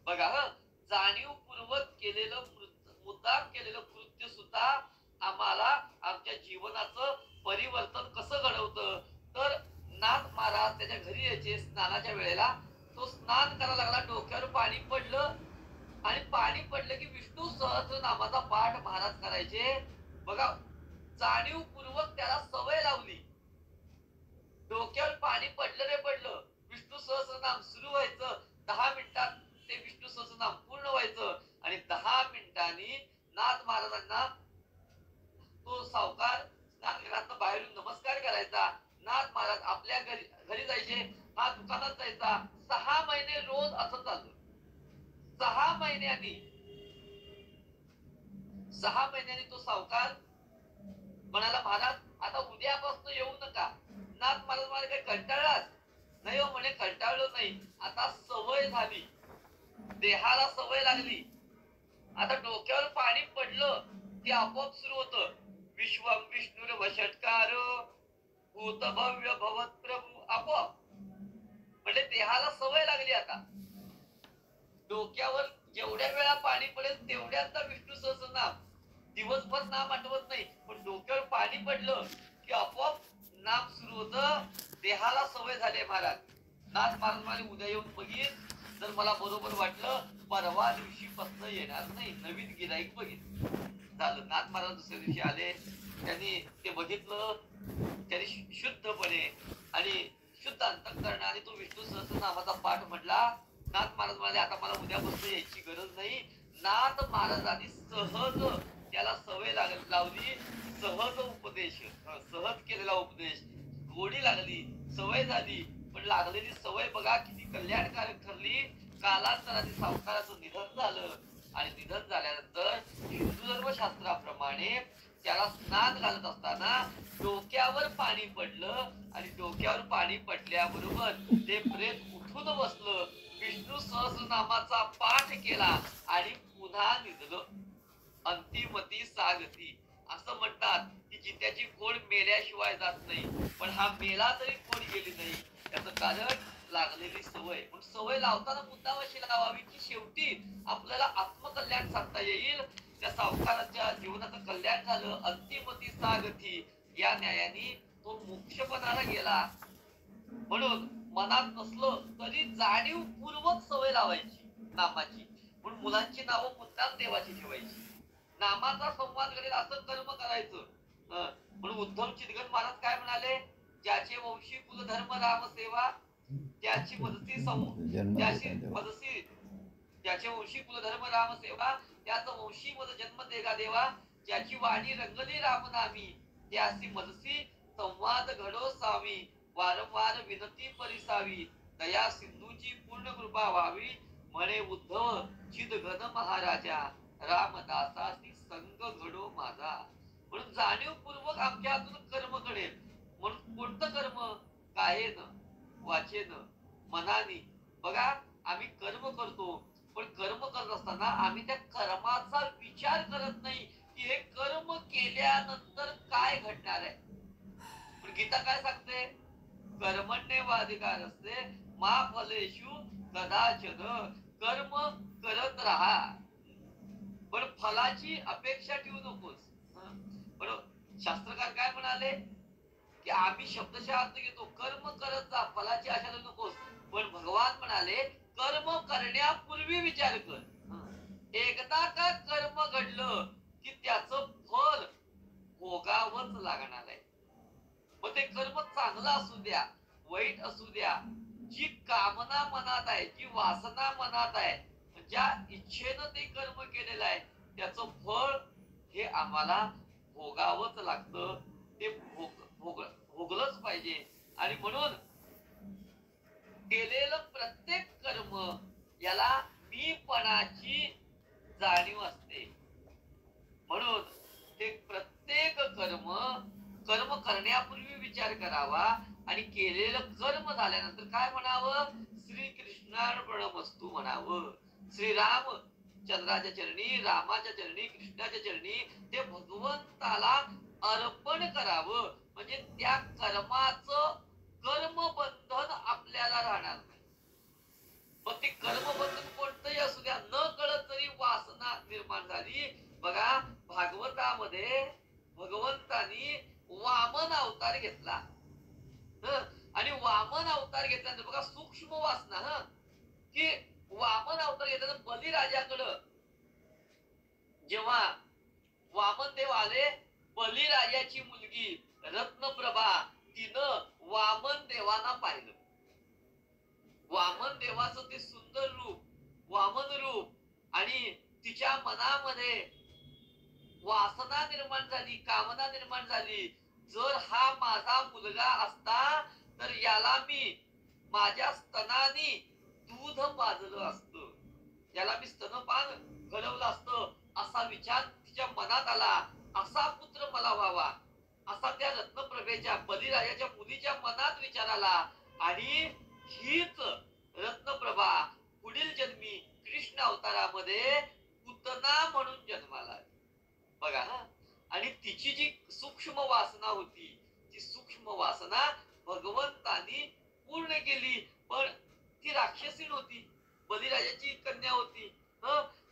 बघा, जाणीवपूर्वक केलेलं मुद्दाम केलेलं कृत्य सुद्धा आम्हाला आमच्या जीवनाचं परिवर्तन कसं घडवतं. तर नाथ महाराज त्याच्या घरी यायचे स्नानाच्या वेळेला. तो स्नान करायला लागला, डोक्यावर पाणी पडलं आणि पाणी पडलं की विष्णू सहस्रनामाचा पाठ महाराज करायचे. बघा, जाणीवपूर्वक त्याला सवय लावली. डोक्यावर पाणी पडलं रे पडलं, विष्णू सहस्रनाम सुरू व्हायचं. 10 मिनिटात ते विष्णू सहस्रनाम पूर्ण व्हायचं आणि 10 मिनिटांनी नाथ महाराजांना तो सावकार स्नानगृहात बाहेरून नमस्कार करायचा. नाथ महाराज आपल्या घरी जायचे, हा दुकानात जायचा. 6 महिने रोज असं चाललं. 6 महिन्यांनी तो सावकार म्हणाला, महाराज आता उद्यापासून येऊ नका. नाथ महाराज मला काही कंटाळलाच नाही हो म्हणे. कंटाळलो नाही, आता सवय झाली, देहाला सवय लागली. आता डोक्यावर पाणी पडलं की आपोआप सुरू होतं, विश्वम विष्णुर षटकार भूत भव्य भवत प्रभू. आपोआप म्हणजे देहाला सवय लागली. आता डोक्यावर जेवढ्या वेळा पाणी पडेल तेवढ्यांचा विष्णू सहस्रनाम. दिवसभर नाम आठवत नाही, पण डोक्यावर पाणी पडलं की आपोआप नाम सुरू होतं. देहाला सवय झाली. महाराज नाथ महाराज मला उद्या येऊन बघीन, जर मला बरोबर वाटलं परवा दिवशी पासून येणार नाही, नवीन गिराईक बघितलं. झालं. नाथ महाराज दुसऱ्या दिवशी आले, त्यांनी ते बघितलं, त्यांनी शुद्धपणे आणि शुद्ध अंतःकरणाने तो विष्णू सहस्रनामाचा पाठ म्हटला. नाथ महाराज म्हणाले, आता मला उद्यापासून यायची गरज नाही. नाथ महाराजांनी सहज त्याला सवय लावली. सहज उपदेश, सहज केलेला उपदेश, गोडी लागली, सवय झाली. पण लागलेली सवय बघा किती कल्याणकारक ठरली. कालांतराने सावकाराचं निधन झालं आणि निधन झाल्यानंतर हिंदू धर्मशास्त्राप्रमाणे त्याला स्नान घालत असताना डोक्यावर पाणी पडलं आणि डोक्यावर पाणी पडल्याबरोबर ते प्रेत उठून बसलं, विष्णू सहस्रनामाचा पाठ केला आणि पुन्हा निघलं. अंतिमती सागती. असं म्हणतात की जित्याची खोड मेल्याशिवाय जात नाही, पण हा मेला तरी खोड गेली नाही. त्याचं कारण लागलेली सवय. पण सवय लावताना मुद्दाम अशी लावावी की शेवटी आपल्याला आत्मकल्याण साधता येईल. त्या सावकाराच्या जीवनाचं कल्याण झालं. अंतिमती सागती या न्यायाने तो मोक्षपणाला गेला. म्हणून मनात नसलं तरी जाणीवपूर्वक सवय लावायची नामाची. म्हणून मुलांची नावं मुद्दाम देवाची ठेवायची. नामाचा संवाद घडेल असं कर्म करायचं. म्हणून उद्धव चितगन महाराज काय म्हणाले, ज्याचे वंशी कुलधर्म राम सेवा त्याची मदती ज्याचे वंशी कुलधर्म राम सेवा त्याचं वंशी मद जन्म देगा देवा. ज्याची वाणी रंगली रामनामी त्यासी मदसी संवाद घडो सावी. वारंवार विनती परिसावी दया सिंधूची पूर्ण कृपा व्हावी. म्हणे उद्धव चिदघन महाराजा रामदासाची संग घडो माझा. म्हणून जाणीवपूर्वक आमच्या हातून कर्म घडेल. म्हणून कोणतं कर्म? कायेन वाचेन मनाने. बघा आम्ही कर्म करतो, पण कर्म करत असताना आम्ही त्या कर्माचा विचार करत नाही की हे कर्म केल्यानंतर काय घडणार आहे. पण गीता काय सांगते, कर्मण्येवाधिकार असते मा फलेषु कदाचन. कर्म करत राहा पण फलाची अपेक्षा ठेवू नकोस. पण शास्त्रकार काय म्हणाले की आम्ही शब्दशः अर्थ घेतो, कर्म करत जा फलाची आशा धरू नकोस. पण भगवान म्हणाले कर्म करण्यापूर्वी विचार कर. एकदा का कर्म घडलं की त्याचं फल भोगावंच लागणार आहे. मग ते कर्म चांगलं असू द्या वाईट असू द्या, जी कामना मनात आहे, जी वासना मनात आहे, ज्या इच्छेनं ते कर्म केलेलं आहे त्याचं फळ हे आम्हाला भोगावंच लागतं. ते भोगलंच पाहिजे. आणि म्हणून केलेलं प्रत्येक कर्म याला मीपणाची जाणीव असते. म्हणून ते प्रत्येक कर्म करण्यापूर्वी विचार करावा आणि केलेलं कर्म झाल्यानंतर काय म्हणावं, श्रीकृष्णार्पणमस्तु म्हणावं. श्रीराम चंद्राच्या चरणी, रामाच्या चरणी, कृष्णाच्या चरणी ते भगवंताला अर्पण करावं. म्हणजे त्या कर्माचं कर्मबंधन आपल्याला राहणार नाही. मग ते कर्मबंधन कोणतंही असू द्या, न कळत तरी वासना निर्माण झाली. बघा भागवतामध्ये भगवंतानी वामन अवतार घेतला. आणि वामन अवतार घेतल्यानंतर बघा सूक्ष्म वासना की वामन अवतार घेतल्यानंतर बलिराजाकडं जेव्हा वामन देव आले, बलिराजाची मुलगी रत्नप्रभा तिनं वामन देवांना पाहिलं. वामन देवाचं ते सुंदर रूप, वामन रूप, आणि तिच्या मनामध्ये वासना निर्माण झाली, कामना निर्माण झाली. जर हा माझा मुलगा असता तर याला मी माझ्या स्तनानी दूध पाजलं असतं, याला मी स्तनपान घडवलं असतं असा विचार तिच्या मनात आला. असा पुत्र मला व्हावा असा त्या रत्नप्रभेच्या बलिराजाच्या मुलीच्या मनात विचार आला. आणि हीच रत्नप्रभा पुढील जन्मी कृष्ण अवतारामध्ये पुतना म्हणून जन्माला आली. बघा आणि तिची जी सूक्ष्म वासना होती, ती सूक्ष्म वासना भगवंतानी पूर्ण केली. पण ती राक्षसीण होती, बलिराजाची कन्या होती.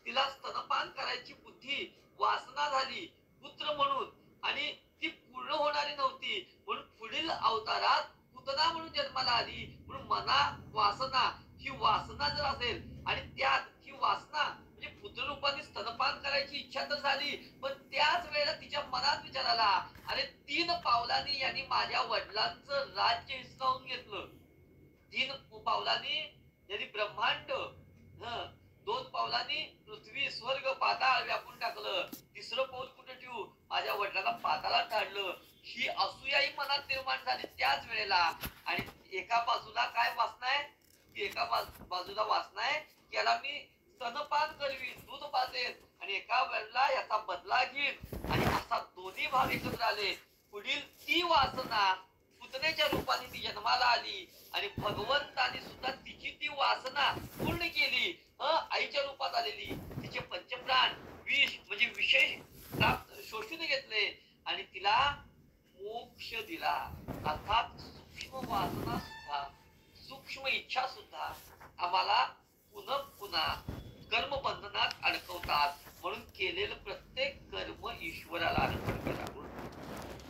तिला स्तनपान करायची बुद्धी वासना झाली पुत्र म्हणून, आणि ती पूर्ण होणारी नव्हती. म्हणून पुढील अवतारात पुतना म्हणून जन्माला आली. म्हणून मना वासना, ही वासना जर असेल आणि त्यात ही वासना म्हणजे पुत्ररूपाने स्तनपान करायची इच्छा तर झाली, पण त्याच वेळेला तिच्या मनात विचार आला, अरे 3 पावलांनी यांनी माझ्या वडिलांचं राज्य हिसकावून घेतलं. 3 पावलांनी यांनी ब्रह्मांड, 2 पावलांनी पृथ्वी स्वर्ग पाताळ व्यापून टाकलं. 3रं पाऊल कुठे ठेवू, माझ्या वडिलांना पाताळात काढलं. ही असूयाही मनात निर्माण झाली त्याच वेळेला. आणि एका बाजूला काय वासना आहे, एका बाजूला वासना आहे की याला मी स्तनपान करवीन, दूध पाजेन, आणि एका वेळेला याचा बदला घेईन. आणि असा दोन्ही भाव एकत्र आले. पुढील ती वासना पुतनेच्या रूपाने ती जन्माला आली आणि भगवंताने सुद्धा तिची ती वासना पूर्ण केली. आईच्या रूपात आलेली तिचे पंचप्राण विष म्हणजे विशेष शोषून घेतले आणि तिला मोक्ष दिला. अर्थात सूक्ष्म वासना सुद्धा, सूक्ष्म इच्छा सुद्धा आम्हाला पुन्हा पुन्हा कर्मबंधनात अडकवतात. म्हणून केलेलं प्रत्येक कर्म ईश्वराला अर्पण करावं.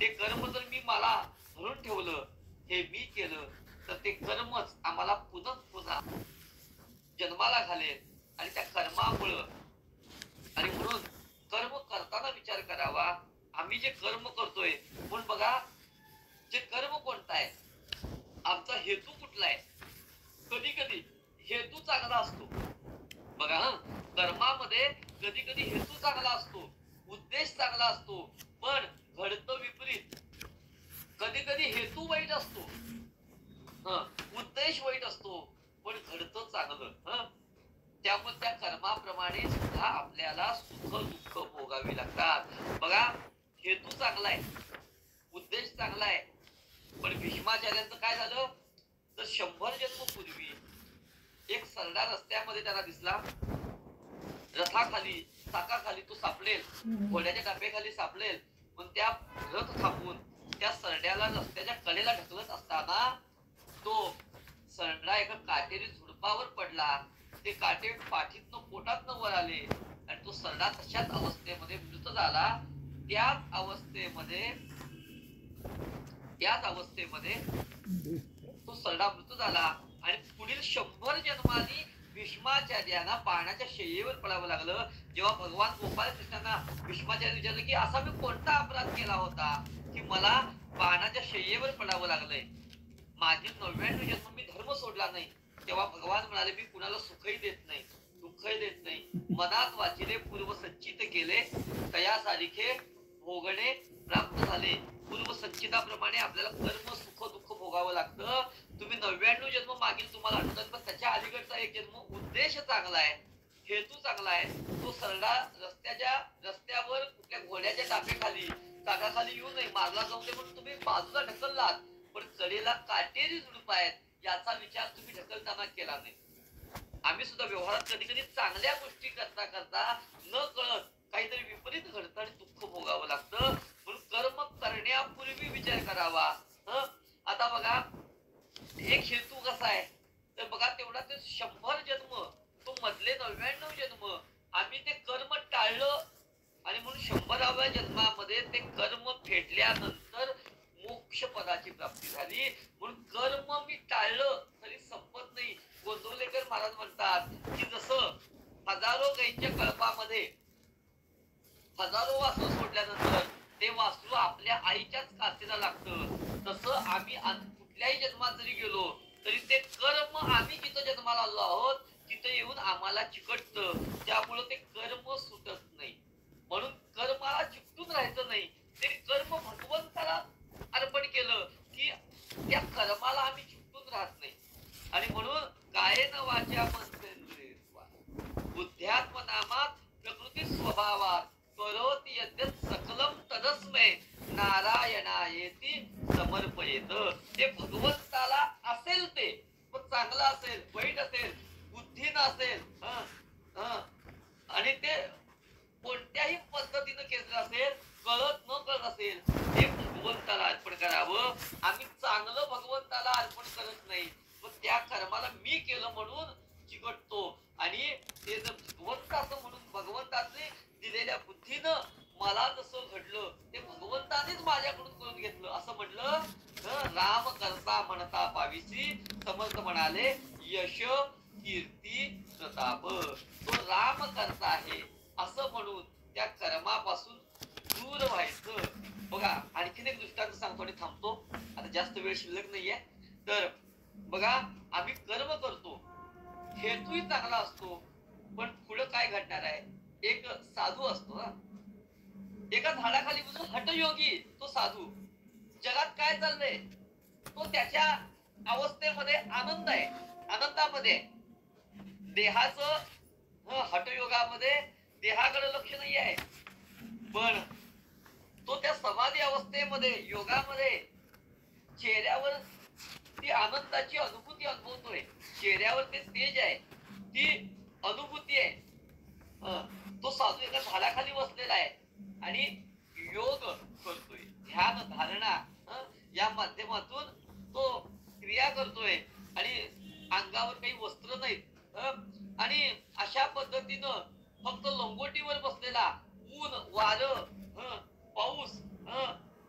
ते कर्म जर मी मला धरून ठेवलं, हे मी केलं, तर ते कर्मच आम्हाला पुन्हा पुन्हा जन्माला घालेल आणि त्या कर्मामुळं. आणि म्हणून कर्म करताना विचार करावा, आम्ही जे कर्म करतोय, म्हणून बघा जे कर्म कोणता आहे, आमचा हेतू कुठला आहे. कधी कधी हेतू चांगला असतो बघा, कर्मामध्ये कधी कधी हेतू चांगला असतो, उद्देश चांगला असतो, पण घडतं विपरीत. कधी कधी हेतू वाईट असतो, उद्देश वाईट असतो, पण घडतं चांगलं. त्यामुळे त्या कर्माप्रमाणे सुद्धा आपल्याला सुख दुःख भोगावी लागतात. बघा हेतू चांगला आहे, उद्देश चांगला आहे, पण भीष्माचार्यांचं काय झालं, तर 100 जन्म पूर्वी एक सरडा रस्त्यामध्ये त्याला दिसला. रथाखाली, चाकाखाली तो सापडेल, घोड्याच्या टाप्याखाली सापडेल. पण त्या रथ थांबून त्या सरड्याला रस्त्याच्या कडेला ढकलत असताना तो सरडा एका काटेरी झुडपावर पडला. ते काटे पाठीतनं पोटातनं वर आले आणि तो सरडा तशाच अवस्थेमध्ये मृत झाला. त्याच अवस्थेमध्ये तो सरडा मृत झाला आणि पुढील 100 जन्मांनी भीष्माचार्यांना बाणाच्या शय्येवर पडावं लागलं. जेव्हा भगवान गोपाळ कृष्णांना भीष्माचार्य विचारलं की असा मी कोणता अपराध केला होता की मला बाणाच्या शय्येवर पडावं लागलंय, मागील 99 जन्म मी धर्म सोडला नाही. तेव्हा भगवान म्हणाले, मी कुणाला सुखही देत नाही, दुःखही देत नाही. मनात वाचिले पूर्व संचित केले, तयासारिखे भोगणे प्राप्त झाले. पूर्व संचिताप्रमाणे आपल्याला कर्म सुख दुःख भोगावं लागतं. तुम्ही 99 जन्म मागील तुम्हाला आठवतात, पण त्याच्या अलीकडचा एक जन्म उद्देश चांगला आहे, हेतू चांगला आहे. तो सरडा रस्त्यावर कुठल्या घोड्याच्या टापेखाली, चाकाखाली येऊ नये, मारला जाऊ नये म्हणून तुम्ही बाजूला ढकललात, पण कडेला काटेरी झुडप आहेत याचा विचार तुम्ही ढकलताना केला नाही. आम्ही सुद्धा व्यवहारात कधी कधी चांगल्या गोष्टी करता करता न कळत काहीतरी विपरीत घडतं आणि दुःख भोगावं लागतं. म्हणून कर्म करण्यापूर्वी विचार करावा. आता बघा एक हेतू कसा आहे, तर बघा तेवढा ते 100 जन्म, तो मधले 99 जन्म आम्ही ते कर्म टाळलं आणि म्हणून 100व्या जन्मामध्ये ते कर्म फेडल्यानंतर मोक्ष पदाची प्राप्ती झाली. म्हणून कर्म मी टाळलं तरी संपत नाही. गोंदवलेकर महाराज म्हणतात की जसं हजारो गाईंच्या कळपामध्ये हजारो वासरू सोडल्यानंतर ते वासरू आपल्या आईच्याच कासेला लागतं, तसं आम्ही कुठल्याही जन्मात जरी गेलो तरी ते कर्म आम्ही जिथं जन्माला आलो आहोत तिथं येऊन आम्हाला चिकटतं. त्यामुळं ते कर्म सुटत नाही. म्हणून कर्माला चिकटून राहायचं नाही. ते कर्म भगवंताला अर्पण केलं की त्या कर्माला आम्ही चिकटून राहत नाही. आणि म्हणून कायेन वाचा मनसेंद्रिय बुद्ध्यात्मनामात प्रकृती स्वभावात करोति यद्यत् सकलम तदस्मै नारायणायेति समर्पयेत. ते भगवंताला असेल ते, पण चांगलं असेल, वाईट असेल, बुद्धीनं असेल, आणि ते कोणत्याही पद्धतीनं केलं असेल, कळत न कळत असेल, ते भगवंताला अर्पण करावं. आम्ही चांगलं भगवंताला अर्पण करत नाही, पण त्या कर्माला मी केलं म्हणून चिकटतो. आणि ते जर भगवंताचं म्हणून भगवंताने दिलेल्या बुद्धीनं मला जसं घडलं ते भगवंतानेच माझ्याकडून करून घेतलं असं म्हणलं. राम करता म्हणता पाविसी, समर्थ म्हणाले यश कीर्ती प्रताप. तो राम करता आहे असं म्हणून त्या कर्मापासून दूर व्हायचं. बघा आणखीन एक दृष्टांत सांगतो आणि थांबतो, आता जास्त वेळ शिल्लक नाहीये. तर बघा आम्ही कर्म करतो, हेतूही चांगला असतो, पण पुढे काय घडणार आहे. एक साधू असतो, एका झाडाखाली बसून हठयोगी तो साधू, जगात काय चाललंय तो त्याच्या अवस्थेमध्ये आनंद आहे, आनंदामध्ये. देहाचं हठयोगामध्ये देहाकडे लक्ष नाही आहे, पण तो त्या समाधी अवस्थेमध्ये योगामध्ये चेहऱ्यावर ती आनंदाची अनुभूती अनुभवतोय. चेहऱ्यावर ते तेज आहे, ती अनुभूती आहे. तो साधू एका झाडाखाली बसलेला आहे आणि योग करतोय, ध्यान धारणा या माध्यमातून तो क्रिया करतोय आणि अंगावर काही वस्त्र नाहीत आणि अशा पद्धतीनं फक्त लंगोटीवर बसलेला ऊन वारं पाऊस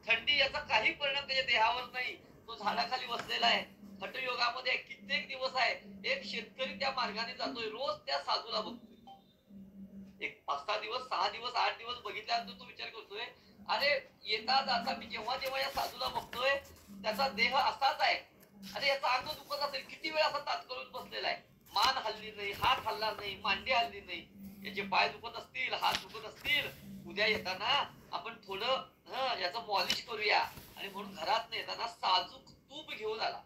थंडी याचा काही परिणाम त्याच्या देहावर नाही. तो झाडाखाली बसलेला आहे. हठयोगामध्ये कित्येक दिवस आहे. एक शेतकरी त्या मार्गाने जातोय, रोज त्या साधूला बघतोय. एक 5-6 दिवस 6 दिवस 8 दिवस बघितल्यानंतर तो विचार करतोय, अरे येता जाता मी जेव्हा जेव्हा या साधूला बघतोय त्याचा देह असाच आहे. अरे याचा अंग दुखत असेल, किती वेळ असा ताट करून बसलेला आहे. मान हल्ली नाही, हात हल्ला नाही, मांडी हल्ली नाही. याचे पाय दुखत असतील, हात दुखत असतील, उद्या येताना आपण थोडं याचं पॉलिश करूया. आणि म्हणून घरात येताना साजूक तूप घेऊन आला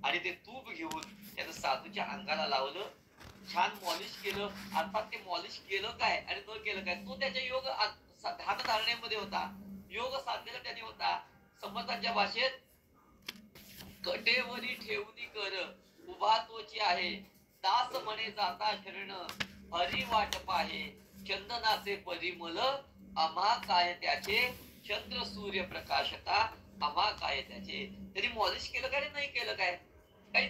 आणि ते तूप घेऊन त्यानं साधूच्या अंगाला लावलं, छान मॉलिश केलं. अर्थात ते मॉलिश केलं काय आणि न केलं काय तो त्याच्या योग ध्यान धारणेमध्ये होता, योग साधलेला त्याने होता. समर्थांच्या भाषेत कटेवरी ठेवणी कर उभा तोची आहे, दास म्हणे जाता शरण हरी वाट पाहे, चंदनाचे परिमल आम्हा काय त्याचे, चंद्र सूर्य प्रकाशता आम्हा काय त्याचे. त्यांनी मॉलिश केलं काय नाही केलं काय, काही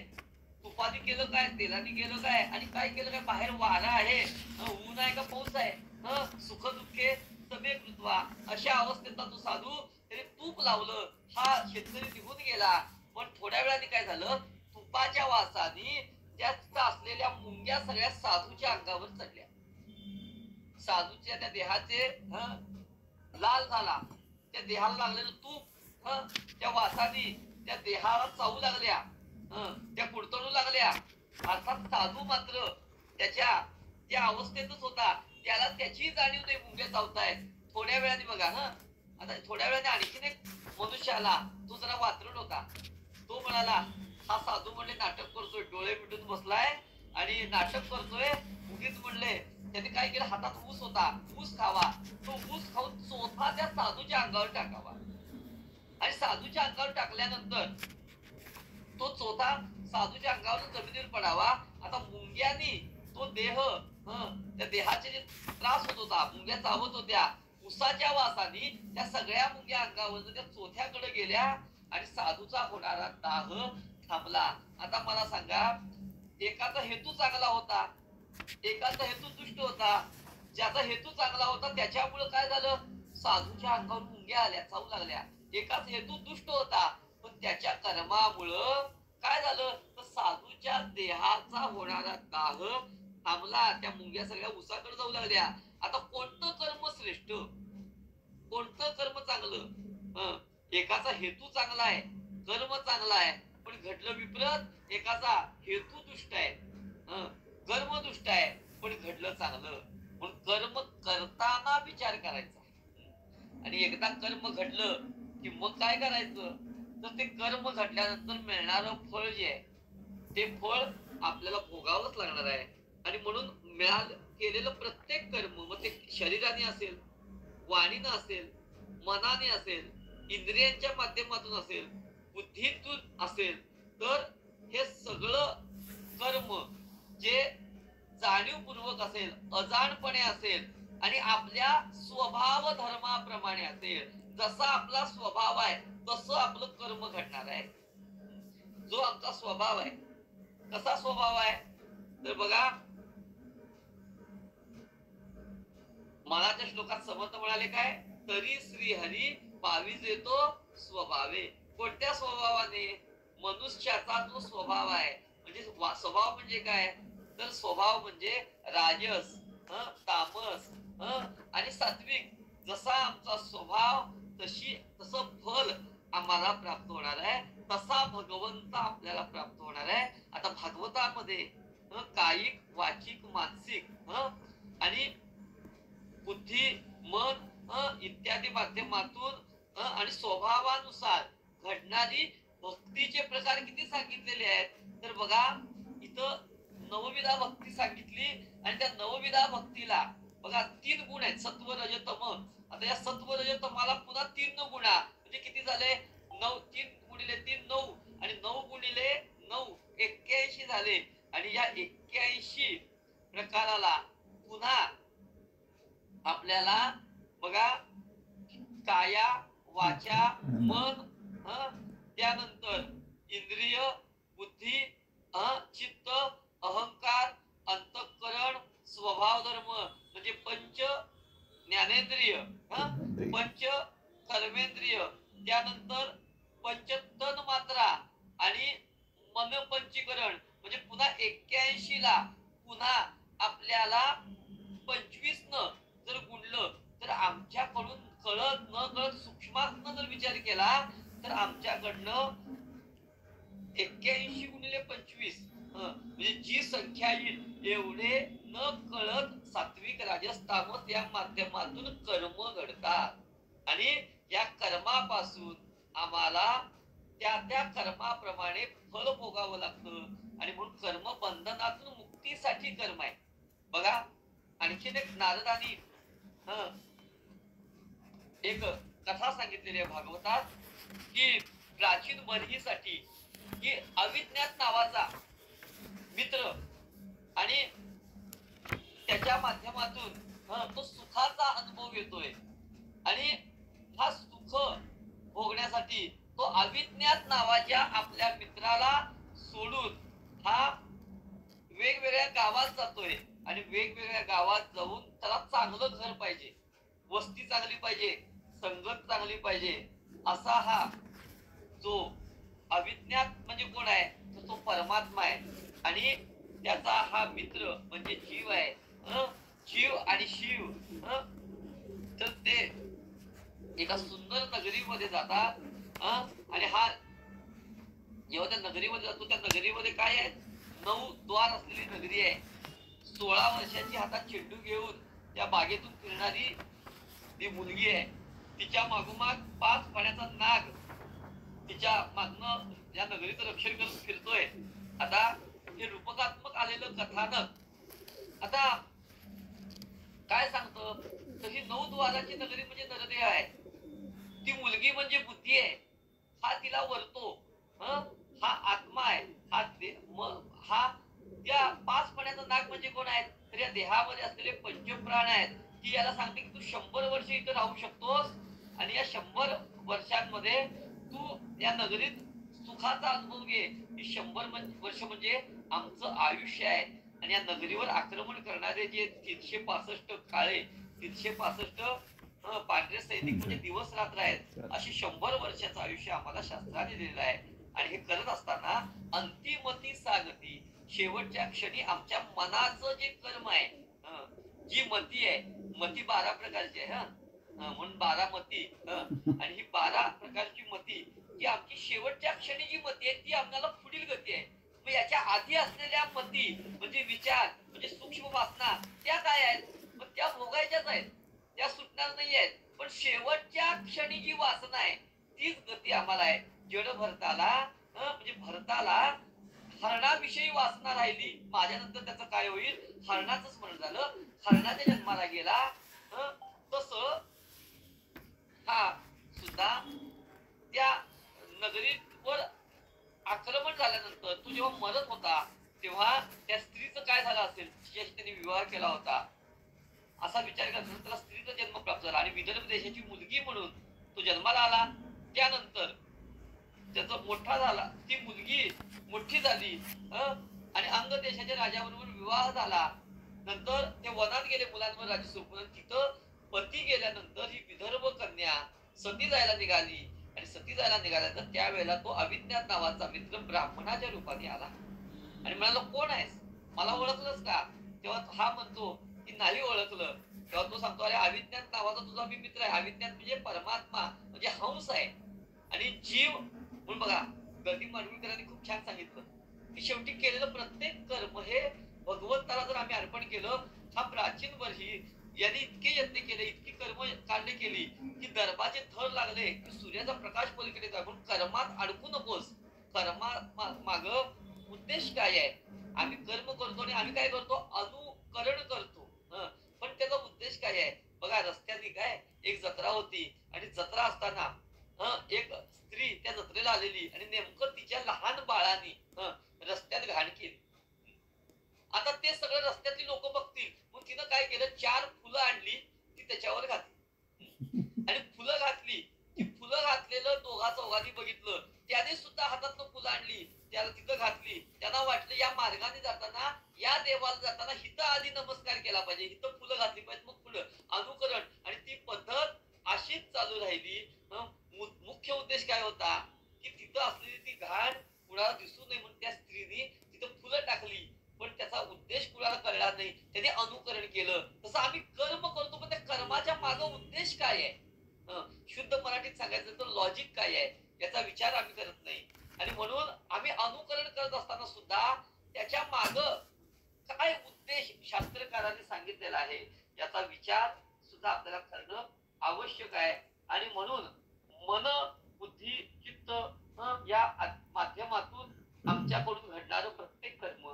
तुपाने केलं काय, तेलाने केलं काय आणि काय केलं काय. बाहेर वारा आहे, ऊन आहे का पाऊस आहे, सुख दुःखे समेक ऋतवा, अशा अवस्थेत तो साधू त्याने तूप लावलं. हा शेतकरी निघून गेला. पण थोड्या वेळाने काय झालं, तुपाच्या वासाने जास्त असलेल्या मुंग्या सगळ्या साधूच्या अंगावर चढल्या. साधूच्या त्या देहाचे लाल झाला. त्या देहाला लागलेलं तूप त्या वासाने त्या देहाला चावू लागल्या, त्या कुडतडू लागल्या. अर्थात साधू मात्र त्याच्या त्या अवस्थेतच होता, त्याला त्याची जाणीव नाही मुंग्या चावतायत. थोड्या वेळाने बघा आता थोड्या वेळाने आणखीन एक मनुष्य आला, तो जरा वात्रट होता. तो म्हणाला, हा साधू म्हणले नाटक करतोय, डोळे मिटून बसलाय आणि नाटक करतोय. उगीच म्हणले त्याने काय केलं, हातात ऊस होता, ऊस खावा. तो ऊस खाऊन चोथा त्या साधूच्या अंगावर टाकावा आणि साधूच्या अंगावर टाकल्यानंतर तो चोथा साधूच्या अंगावर जमिनीवर पडावा. आता मुंग्यानी तो देह त्या देहाचे जे त्रास होत होता, मुंग्या चावत होत्या, उसाच्या वासाने त्या सगळ्या मुंग्या अंगावर त्या चोथ्याकडे गेल्या आणि साधूचा होणारा दाह थांबला. आता मला सांगा, एकाचा हेतू चांगला होता, एकाचा हेतू दुष्ट होता. ज्याचा हेतू चांगला होता त्याच्यामुळे काय झालं, साधूच्या अंगावर मुंग्या आल्या, चावू लागल्या. एकाच हेतू दुष्ट होता, पण त्याच्या कर्मामुळं काय झालं, तर साधूच्या देहाचा होणारा दाह थांबला. त्या मुंग्या सगळ्या उसाकडे जाऊ लागल्या. आता कोणतं कर्म श्रेष्ठ, कोणतं कर्म चांगलं. एकाचा हेतू चांगला आहे, कर्म चांगला आहे, पण घडलं विपरीत. एकाचा हेतू दुष्ट आहे, कर्म दुष्ट आहे, पण घडलं चांगलं. म्हणून कर्म करताना विचार करायचा आणि एकदा कर्म घडलं की मग काय करायचं, तर ते कर्म घडल्यानंतर मिळणारं फळ जे आहे ते फळ आपल्याला भोगावंच लागणार आहे. आणि म्हणून केलेलं प्रत्येक कर्म, मग ते शरीराने असेल, वाणीनं असेल, मनाने असेल, इंद्रियांच्या माध्यमातून असेल, बुद्धीतून असेल, तर हे सगळं कर्म जे जाणीवपूर्वक असेल, अजाणपणे असेल आणि आपल्या स्वभाव धर्माप्रमाणे असेल, जसा आपला स्वभाव आहे तसं आपलं कर्म घडणार आहे. जो आमचा स्वभाव आहे, कसा स्वभाव आहे, तर बघा मनाच्या श्लोकात समर्थ म्हणाले काय, तरी श्री हरी पाविजे तो स्वभावे. कोणत्या स्वभावाने, मनुष्याचा जो स्वभाव आहे, म्हणजे स्वभाव म्हणजे काय, तर स्वभाव म्हणजे राजस, तामस आणि सात्विक. जसा आमचा स्वभाव तसं फल आम्हाला प्राप्त होणार आहे, तसा भगवंत आपल्याला प्राप्त होणार आहे. आता भागवतामध्ये कायिक, वाचिक, मानसिक आणि बुद्धी, मन इत्यादी माध्यमातून आणि स्वभावानुसार घडणारी भक्तीचे प्रकार किती सांगितलेले आहेत. तर बघा इथं नवविधा भक्ती सांगितली आणि त्या नवविधा भक्तीला बघा 3 गुण आहेत, सत्व रज तम. आता या सत्व रज तमाला पुन्हा 3 गुणा म्हणजे किती झाले, 9, 3 गुणिले 3 9 आणि 9 गुणिले 9 81 झाले. आणि या 81 प्रकाराला पुन्हा आपल्याला बघा काया वाचा मन, त्यानंतर इंद्रिय बुद्धी, चित्त, अहंकार, अंतःकरण, स्वभाव धर्म म्हणजे पंच ज्ञानेंद्रिय, पंच कर्मेंद्रिय, त्यानंतर पंच तन मात्रा आणि मन पंचीकरण म्हणजे पुन्हा 81 ला पुन्हा आपल्याला 25 न जर गुणलं तर आमच्याकडून कळत न कळत सूक्ष्मातनं जर विचार केला तर आमच्याकडनं 81 गुणिले 25 म्हणजे जी संख्या येईल एवढे न कळत सात्विक राजस तामस या माध्यमातून कर्म घडतात आणि या कर्मापासून आम्हाला त्या कर्माप्रमाणे फळ भोगावं लागतं आणि म्हणून कर्म बंधनातून मुक्तीसाठी कर्म आहे. बघा आणखीन एक नारदानी एक कथा सांगितलेली आहे भागवतात की प्राचीन बर्हीसाठी की अविज्ञात नावाचा मित्र आणि त्याच्या माध्यमातून तो सुखाचा अनुभव घेतोय आणि हा सुख भोगण्यासाठी तो अविज्ञात नावाच्या आपल्या मित्राला सोडून हा वेगवेगळ्या गावात जातोय आणि वेगवेगळ्या गावात जाऊन त्याला चांगलं घर पाहिजे, वस्ती चांगली पाहिजे, संगत चांगली पाहिजे, असा हा जो अविज्ञात म्हणजे कोण आहे तर तो परमात्मा आहे आणि त्याचा हा मित्र म्हणजे जीव आहे. जीव आणि शिव तर ते एका सुंदर नगरीमध्ये जातात आणि हा जेव्हा त्या नगरीमध्ये जातो त्या नगरीमध्ये काय आहे 9 द्वार असलेली नगरी आहे. 16 वर्षाची हातात चेंडू घेऊन त्या बागेतून फिरणारी ती मुलगी आहे. तिच्या मागोमाग 5 पाण्याचा नाग तिच्या मागनं या नगरीचं रक्षण करून फिरतोय. आता हे रूपकात्मक आलेलं कथानक आता काय सांगतं तर ही 9 द्वाराची नगरी म्हणजे नरदेह आहे. ती मुलगी म्हणजे बुद्धी आहे, हा तिला वरतो, हा आत्मा आहे, हा त्या 5 पाण्याचा नाग म्हणजे कोण आहेत तर या देहामध्ये असलेले पंचप्राण आहेत. ती याला सांगते की तू 100 वर्ष इथं राहू शकतोस आणि या 100 वर्षांमध्ये तू या नगरीत सुखाचा अनुभव घे. ही 100 वर्ष म्हणजे आमचं आयुष्य आहे आणि या नगरीवर आक्रमण करणारे जे 365 काळे 365 पांढरे सैनिक म्हणजे दिवस रात्र आहेत अशी 100 वर्षाचं आयुष्य आम्हाला शास्त्राने दिलेलं आहे. आणि हे करत असताना अंतिमती सागती शेवटच्या क्षणी आमच्या मनाचं जे कर्म आहे, जी मती आहे, मती 12 प्रकारची आहे म्हणून 12 मती आणि ही 12 प्रकारची मती जी आमची शेवटच्या क्षणी जी मती आहे ती आम्हाला पुढील गती आहे. मग याच्या आधी असलेल्या मती म्हणजे विचार म्हणजे सूक्ष्म वासना त्या काय आहेत, मग त्या भोगायच्याच आहेत, त्या सुटणार नाही आहेत. पण शेवटच्या क्षणी जी वासना आहे तीच गती आम्हाला आहे. जड भरताला म्हणजे भरताला हरणाविषयी वासना राहिली, माझ्यानंतर त्याचं काय होईल, हरणाचं स्मरण झालं, हरणाच्या जन्माला गेला. तस हा सुद्धा त्या नगरीवर आक्रमण झाल्यानंतर तू जेव्हा मरत होता तेव्हा त्या स्त्रीचं काय झालं असेल जिच्याशी त्यांनी विवाह केला होता असा विचार करताना त्याला स्त्रीचा जन्म प्राप्त झाला आणि विदर्भ देशाची मुलगी म्हणून तो जन्माला आला. त्यानंतर त्याचा मोठा झाला, ती मुलगी मोठी झाली आणि अंग देशाच्या राजाबरोबर विवाह झाला. नंतर ते वनात गेले मुलांवर राज्य सोपवून. तिथं पती गेल्यानंतर ही विदर्भ कन्या सती जायला निघाली आणि सती जायला निघाल्यानंतर त्यावेळेला तो अविज्ञात नावाचा मित्र ब्राह्मणाच्या रूपाने आला आणि म्हणाला कोण आहेस, मला ओळखलंस का? तेव्हा हा म्हणतो की नाही ओळखलं. तेव्हा तो सांगतो अरे अविज्ञात नावाचा तुझा मी मित्र आहे. अविज्ञात म्हणजे परमात्मा म्हणजे हंस आहे आणि जीव म्हणून बघा गती मांडवीकरांनी खूप छान सांगितलं की शेवटी केलेलं प्रत्येक कर्म हे भगवंताला जर आम्ही अर्पण केलं. हा प्राचीन वर्षी यांनी इतके यत्न केले, इतकी कर्म कांड केली की दर्भाचे थर लागले की सूर्याचा प्रकाश पलीकडे जा. म्हणून कर्मात अडकू नकोस. कर्मा माग उद्देश काय आहे, आम्ही कर्म करतो आणि आम्ही काय करतो अनुकरण करतो पण त्याचा उद्देश काय आहे बघा. रस्त्याने काय एक जत्रा होती आणि जत्रा असताना एक स्त्री त्या जत्रेला आलेली आणि नेमकं तिच्या लहान बाळाने रस्त्यात घाण केली. आता ते सगळं रस्त्यातली लोक बघतील म्हणून तिनं काय केलं 4 फुलं आणली ती त्याच्यावर घातली आणि फुलं घातली फुलं आणली, त्याला तिथं घातली. त्यांना वाटलं या मार्गाने जाताना, या देवाला जाताना हिथं आधी नमस्कार केला पाहिजे, हिथं फुलं घातली पाहिजे, मग पुढं अनुकरण. आणि ती पद्धत अशीच चालू राहिली. मुख्य उद्देश काय होता की तिथं असलेली ती घाण कुणाला दिसू नये म्हणून त्या स्त्रीने तिथं फुलं टाकली. पण त्याचा उद्देश कुणाला कळला नाही, त्याने अनुकरण केलं. तसं आम्ही कर्म करतो, पण त्या कर्माच्या मागे उद्देश काय आहे, शुद्ध मराठीत सांगायचं तर लॉजिक काय आहे, याचा विचार आम्ही करत नाही. आणि म्हणून आम्ही अनुकरण करत असताना सुद्धा त्याच्या माग काय उद्देश शास्त्रकारांनी सांगितलेला आहे याचा विचार सुद्धा आपल्याला करणं आवश्यक आहे. आणि म्हणून मन, बुद्धी, चित्त या माध्यमातून आमच्याकडून घडणारं प्रत्येक कर्म,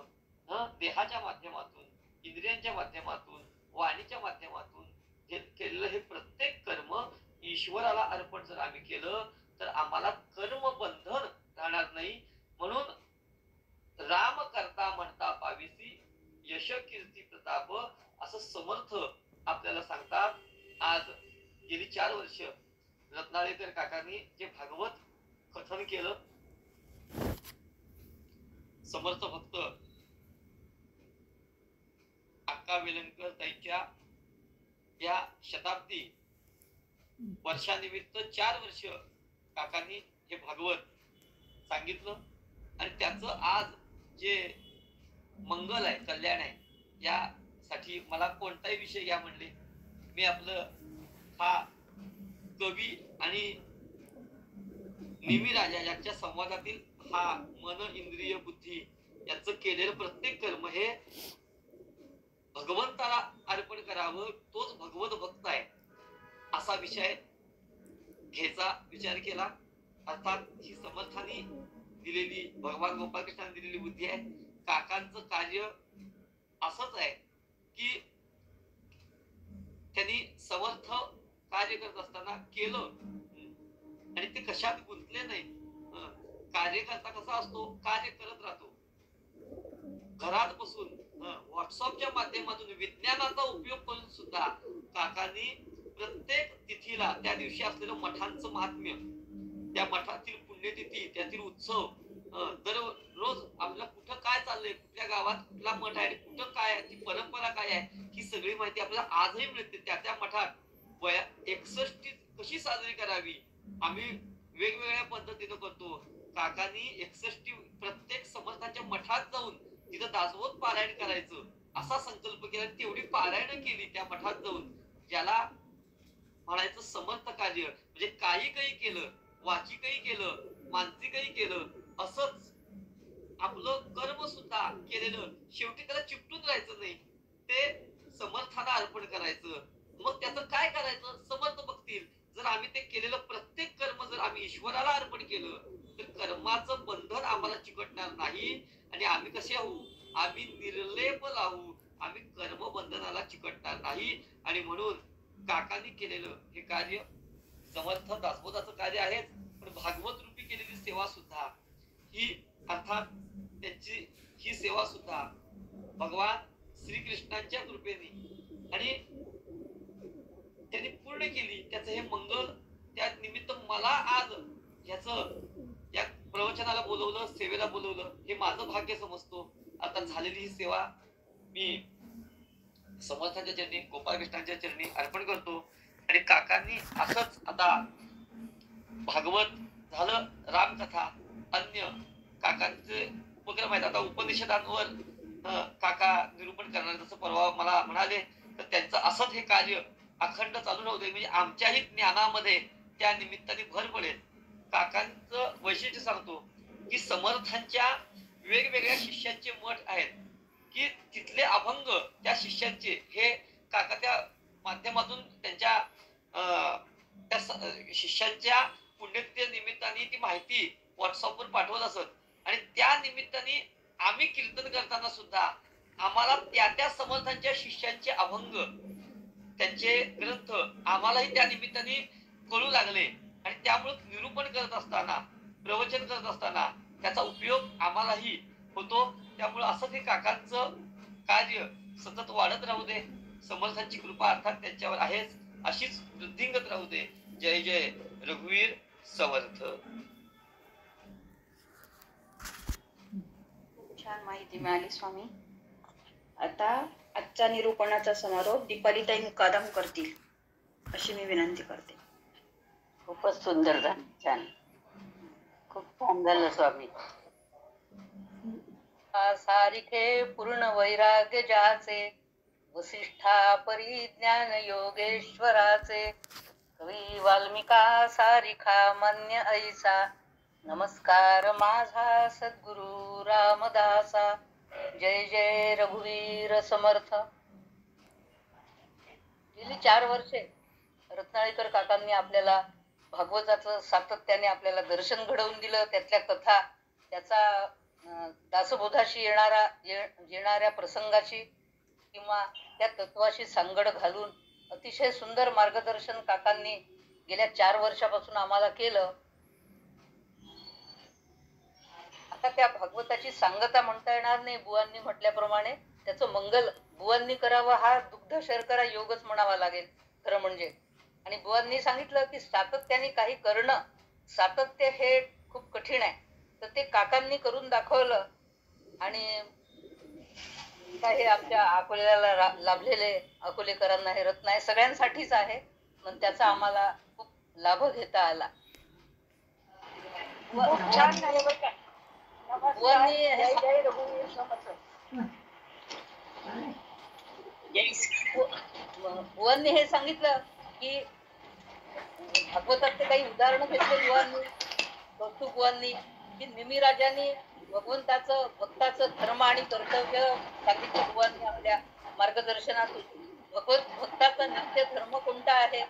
देहाच्या माध्यमातून, इंद्रियांच्या माध्यमातून, वाणीच्या माध्यमातून केलेलं हे प्रत्येक कर्म ईश्वराला अर्पण जर आम्ही केलं तर आम्हाला कर्म बंधन राहणार नाही. म्हणून राम करता म्हणता पाविसी, यश कीर्ती प्रताप, असं समर्थ आपल्याला सांगतात. आज गेली 4 वर्ष रत्नाळेकर काकांनी जे भागवत कथन केलं, समर्थ भक्त अक्का वेलणकर ताईच्या या शताब्दी वर्षानिमित्त 4 वर्ष काकांनी हे भागवत सांगितलं. आणि त्याचं आज जे मंगल आहे, कल्याण आहे, यासाठी मला कोणताही विषय घ्या म्हणले, मी आपलं हा कवी आणि नेहमी राजा यांच्या संवादातील हा मन, इंद्रिय, बुद्धी याचं केलेलं प्रत्येक कर्म हे भगवंताला अर्पण करावं, तोच भगवत भक्त आहे असा विषय घ्यायचा विचार केला. अर्थात ही समर्थांनी दिलेली, भगवान गोपाळकृष्णांनी दिलेली बुद्धी आहे. काकांचं कार्य असंच आहे की त्यांनी समर्थ कार्य करत असताना केलं आणि ते कशात गुंतले नाही. कार्यकर्ता कसा असतो, कार्य करत राहतो. घरात बसून व्हॉट्सअपच्या माध्यमातून विज्ञानाचा उपयोग करून सुद्धा काकांनी प्रत्येक तिथीला त्या दिवशी असलेलं मठांचं महात्म्य, त्या मठातील पुण्यतिथी, त्यातील उत्सव, दररोज आपल्याला कुठं काय चाललंय, कुठल्या गावात कुठला मठ आहे, कुठं काय आहे, ती परंपरा काय आहे, ही सगळी माहिती आपल्याला आजही मिळते. त्या मठात 61 कशी साजरी करावी आम्ही वेगवेगळ्या पद्धतीनं करतो. काकांनी 61 प्रत्येक समर्थांच्या मठात जाऊन तिथं दासबोध पारायण करायचं असा संकल्प केला. तेवढी पारायण केली त्या मठात जाऊन, ज्याला म्हणायचं समर्थ कार्य. म्हणजे काही केलं, वाचिकही केलं, मानसिकही केलं, असंच आपलं कर्म सुद्धा केलेलं, शेवटी त्याला चिपटून राहायचं नाही, ते समर्थाला अर्पण करायचं. मग त्याचं काय करायचं, समर्थ बघतील. जर आम्ही ते केलेलं प्रत्येक कर्म जर आम्ही ईश्वराला अर्पण केलं तर कर्माचं बंधन आम्हाला चिकटणार नाही. आणि आम्ही कसे आहोत, आम्ही निर्लेप राहू, आम्ही कर्म बंधनाला चिकटणार नाही. आणि म्हणून काकांनी केलेलं हे कार्य समर्थ दासबोधाचं कार्य आहेच, पण भागवत रूपी केलेली सेवा सुद्धा ही, अर्थात त्यांची ही सेवा सुद्धा भगवान श्रीकृष्णांच्या कृपेने आणि त्यांनी पूर्ण केली. त्याचं हे मंगल, त्या निमित्त मला आज ह्याचं या प्रवचनाला बोलवलं, सेवेला बोलवलं, हे माझं भाग्य समजतो. आता झालेली ही सेवा मी समर्थांच्या चरणी, गोपाळकृष्णांच्या चरणी अर्पण करतो. आणि काकांनी असंच आता भागवत झालं, रामकथा, अन्य काकांचे उपक्रम आहेत. आता उपनिषदांवर काका निरूपण करणार, जसं परवा मला म्हणाले, तर त्यांचं असंच हे कार्य अखंड चालू राहू दे, म्हणजे आमच्याही ज्ञानामध्ये त्या निमित्ताने भर पडेल. काकांचं वैशिष्ट्य सांगतो की समर्थांच्या वेगवेगळ्या शिष्यांचे मठ आहेत की तिथले अभंग त्या शिष्यांचे हे काका त्या माध्यमातून त्यांच्या त्या शिष्यांच्या पुण्यतिथी निमित्ताने ती माहिती व्हॉट्सअपवर पाठवत असत. आणि त्या निमित्ताने आम्ही कीर्तन करताना सुद्धा आम्हाला त्या समर्थांच्या शिष्यांचे अभंग, त्यांचे ग्रंथ आम्हालाही त्या निमित्ताने कळू लागले. आणि त्यामुळे निरूपण करत असताना, प्रवचन करत असताना त्याचा उपयोग आम्हालाही होतो. त्यामुळे असं हे काकांचं कार्य सतत वाढत राहू दे. समर्थांची कृपा अर्थात त्यांच्यावर आहेच, अशीच वृद्धिंगत राहू दे. जय जय रघुवीर समर्थ. छान माहिती मिळाली स्वामी. आता आजचा निरूपणाचा समारोप दीपालीताई मुकादम करतील अशी मी विनंती करते. खूपच सुंदर झालं, छान, खूप छान झालं स्वामी. सारिखे पूर्ण वैराग्य ज्याचे, वसिष्ठा परिज्ञान योगेश्वराचे, कवी वाल्मिका सारिखा मान्य ऐसा, नमस्कार माझा सद्गुरु रामदासा. जय जय रघुवीर समर्थ. गेली 4 वर्षे रत्नाळीकर काकांनी आपल्याला भागवताचं सातत्याने आपल्याला दर्शन घडवून दिलं. त्यातल्या कथा, त्याचा दासबोधाशी येणाऱ्या प्रसंगाची किंवा त्या तत्वाशी सांगड घालून अतिशय सुंदर मार्गदर्शन काकांनी गेल्या 4 वर्षापासून आम्हाला केलं. आता त्या भागवताची सांगता म्हणता येणार नाही. बुवांनी म्हटल्याप्रमाणे त्याचं मंगल बुवांनी करावं हा दुग्ध शर्करा योगच म्हणावा लागेल खरं म्हणजे. आणि बुवांनी सांगितलं की सातत्याने काही करणं, सातत्य हे खूप कठीण आहे. तर ते काकांनी करून दाखवलं. आणि हे आमच्या अकोल्याला लाभलेले अकोलेकरांना हे रत्न आहे, सगळ्यांसाठीच आहे, पण त्याचा आम्हाला खूप लाभ घेता आला. बुवांनी हे सांगितलं की भागवतात ते काही उदाहरण घेतले बुवांनी, कौतुक बुवांनी, की निमिराजांनी भगवंताचं भक्ताचं धर्म आणि कर्तव्य सांगितलं बुवांनी आपल्या मार्गदर्शनातून. भक्ताचा नित्य धर्म कोणता आहे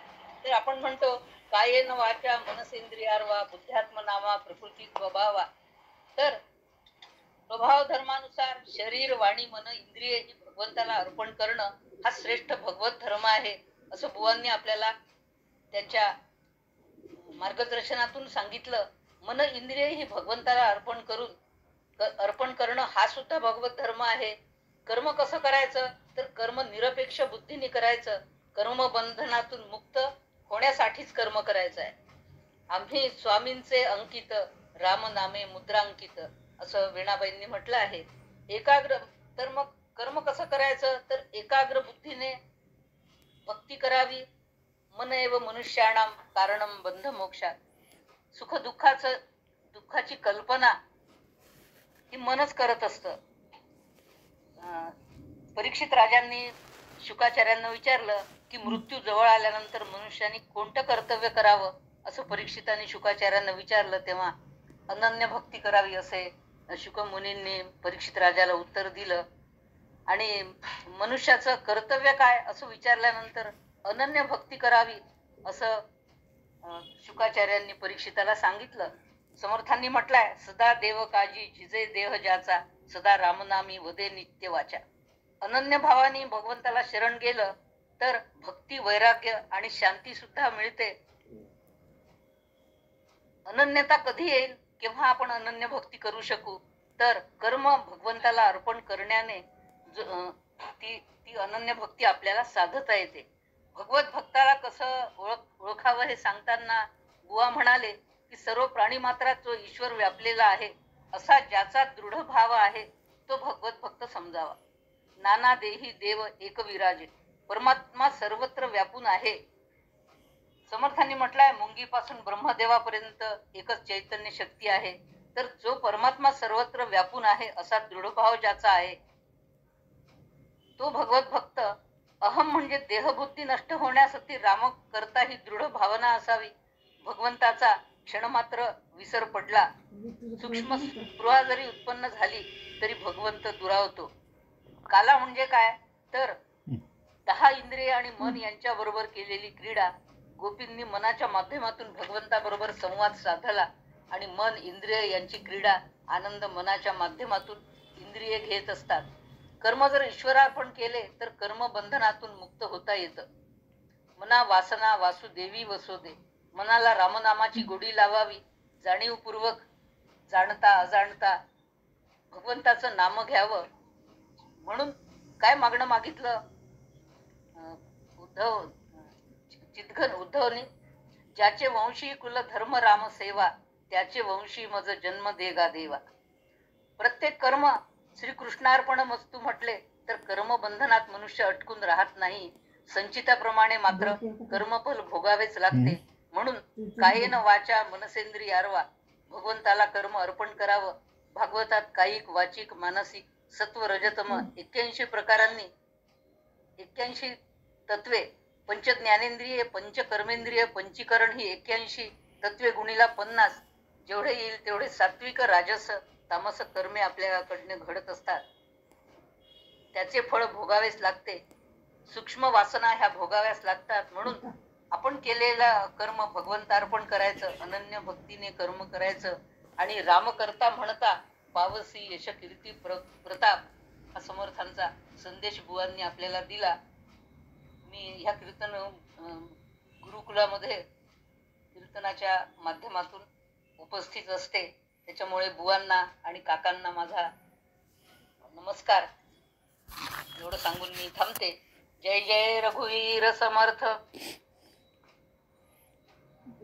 तर आपण म्हणतो कायेन वाचा मनसेंद्रियार्वा बुद्ध्यात्मनामा प्रकृती स्वभावा. तर स्वभाव धर्मानुसार शरीर वाणी मन इंद्रिय ही भगवंताला अर्पण करणं हा श्रेष्ठ भगवत धर्म आहे असं बुवांनी आपल्याला त्यांच्या मार्गदर्शनातून सांगितलं. मन इंद्रिय ही भगवंताला अर्पण करणं हा सुद्धा भगवत धर्म आहे. कर्म कसं करायचं तर कर्म निरपेक्ष बुद्धीने करायचं. कर्म बंधनातून मुक्त होण्यासाठीच कर्म करायचं आहे. आम्ही स्वामींचे अंकित राम नामे मुद्रांकित असं वीणाबाईंनी म्हटलं आहे. तर मग कर्म कसं करायचं तर एकाग्र बुद्धीने भक्ती करावी. मन एव मनुष्याणाम कारणम बंध मोक्षात. सुख दुःखाची कल्पना ही मनच करत असतं. परीक्षित राजांनी शुकाचार्यांना विचारलं की मृत्यू जवळ आल्यानंतर मनुष्याने कोणतं कर्तव्य करावं असं परीक्षितांनी शुकाचार्यांना विचारलं. तेव्हा अनन्य भक्ती करावी असे शुक मुनींनी परीक्षित राजाला उत्तर दिलं. आणि मनुष्याचं कर्तव्य काय असं विचारल्यानंतर अनन्य भक्ती करावी असं शुकाचार्यांनी परीक्षिताला सांगितलं. समर्थांनी म्हटलंय सदा देव काजी झिजे देह ज्याचा, सदा रामनामी वदे नित्य वाचा. अनन्य भावाने भगवंताला शरण गेलं तर भक्ती, वैराग्य आणि शांती सुद्धा मिळते. अनन्यता कधी येईल, केव्हा आपण अनन्य भक्ती करू शकू तर कर्म भगवंताला अर्पण करण्याने ती अनन्य भक्ती आपल्याला साधता येते. भगवत भक्ताला कसं ओळखावं हे सांगताना बुवा म्हणाले की सर्व प्राणी मात्रात जो ईश्वर व्यापलेला आहे असा ज्याचा दृढ भाव आहे तो भगवत भक्त समजावा. नाना देही देव एक विराजे. परमात्मा सर्वत्र व्यापून आहे. समर्थांनी म्हटलंय मुंगीपासून ब्रह्मदेवापर्यंत एकच चैतन्य शक्ती आहे. तर जो परमात्मा सर्वत्र व्यापून आहे असा दृढभाव ज्याचा आहे तो भगवत भक्त. अहम म्हणजे देहबुद्धी नष्ट होण्यासाठी राम करता ही दृढ भावना असावी. भगवंताचा क्षण मात्र विसर पडला, सूक्ष्म स्पृहा जरी उत्पन्न झाली तरी भगवंत दुरावतो. काला म्हणजे काय तर 10 इंद्रिय आणि मन यांच्या बरोबर केलेली क्रीडा. गोपींनी मनाच्या माध्यमातून भगवंताबरोबर संवाद साधला आणि मन इंद्रिय यांची क्रीडा, आनंद मनाच्या माध्यमातून इंद्रिय घेत असतात. कर्म जर ईश्वरार्पण केले तर कर्म बंधनातून मुक्त होता येतं. मना वासना वासुदेवी वसोदे. मनाला रामनामाची गोडी लावावी. जाणीवपूर्वक जाणता अजाणता भगवंताचं नाम घ्यावं. म्हणून काय मागणं मागितलं उद्धवने, ज्याचे वंशी कुल धर्म राम सेवा, त्याचे वंशी मज जन्म देगा देवा. प्रत्येक कर्म श्रीकृष्णार्पण मस्तू म्हटले तर कर्मबंधनात मनुष्य अटकून राहत नाही. संचिताप्रमाणे मात्र कर्मफल भोगावेच लागते. म्हणून कायेन वाचा मनसेंद्रियार्वा भगवंताला कर्म अर्पण करावं. भागवतात कायिक, वाचिक, मानसिक, सत्व, रजतम 81 प्रकारांनी 81 तत्वे, पंच ज्ञानेंद्रिये, पंच कर्मेंद्रिय, पंचीकरण ही 81 तत्वे गुणीला 50, जेवढे येईल तेवढे सात्विक, राजस, तामस कर्मे आपल्याकडनं घडत असतात. त्याचे फळ भोगावेच लागते. सूक्ष्म वासना ह्या भोगाव्यास लागतात. म्हणून आपण केलेला कर्म भगवंतार्पण करायचं, अनन्य भक्तीने कर्म करायचं आणि राम करता म्हणता पावसी यश कीर्ती प्रताप हा समर्थांचा संदेश बुवांनी आपल्याला दिला. मी ह्या गुरुकुलामध्ये कीर्तनाच्या माध्यमातून उपस्थित असते. त्याच्यामुळे बुवांना आणि काकांना माझा नमस्कार एवढं सांगून मी थांबते. जय जय रघुवीर समर्थ.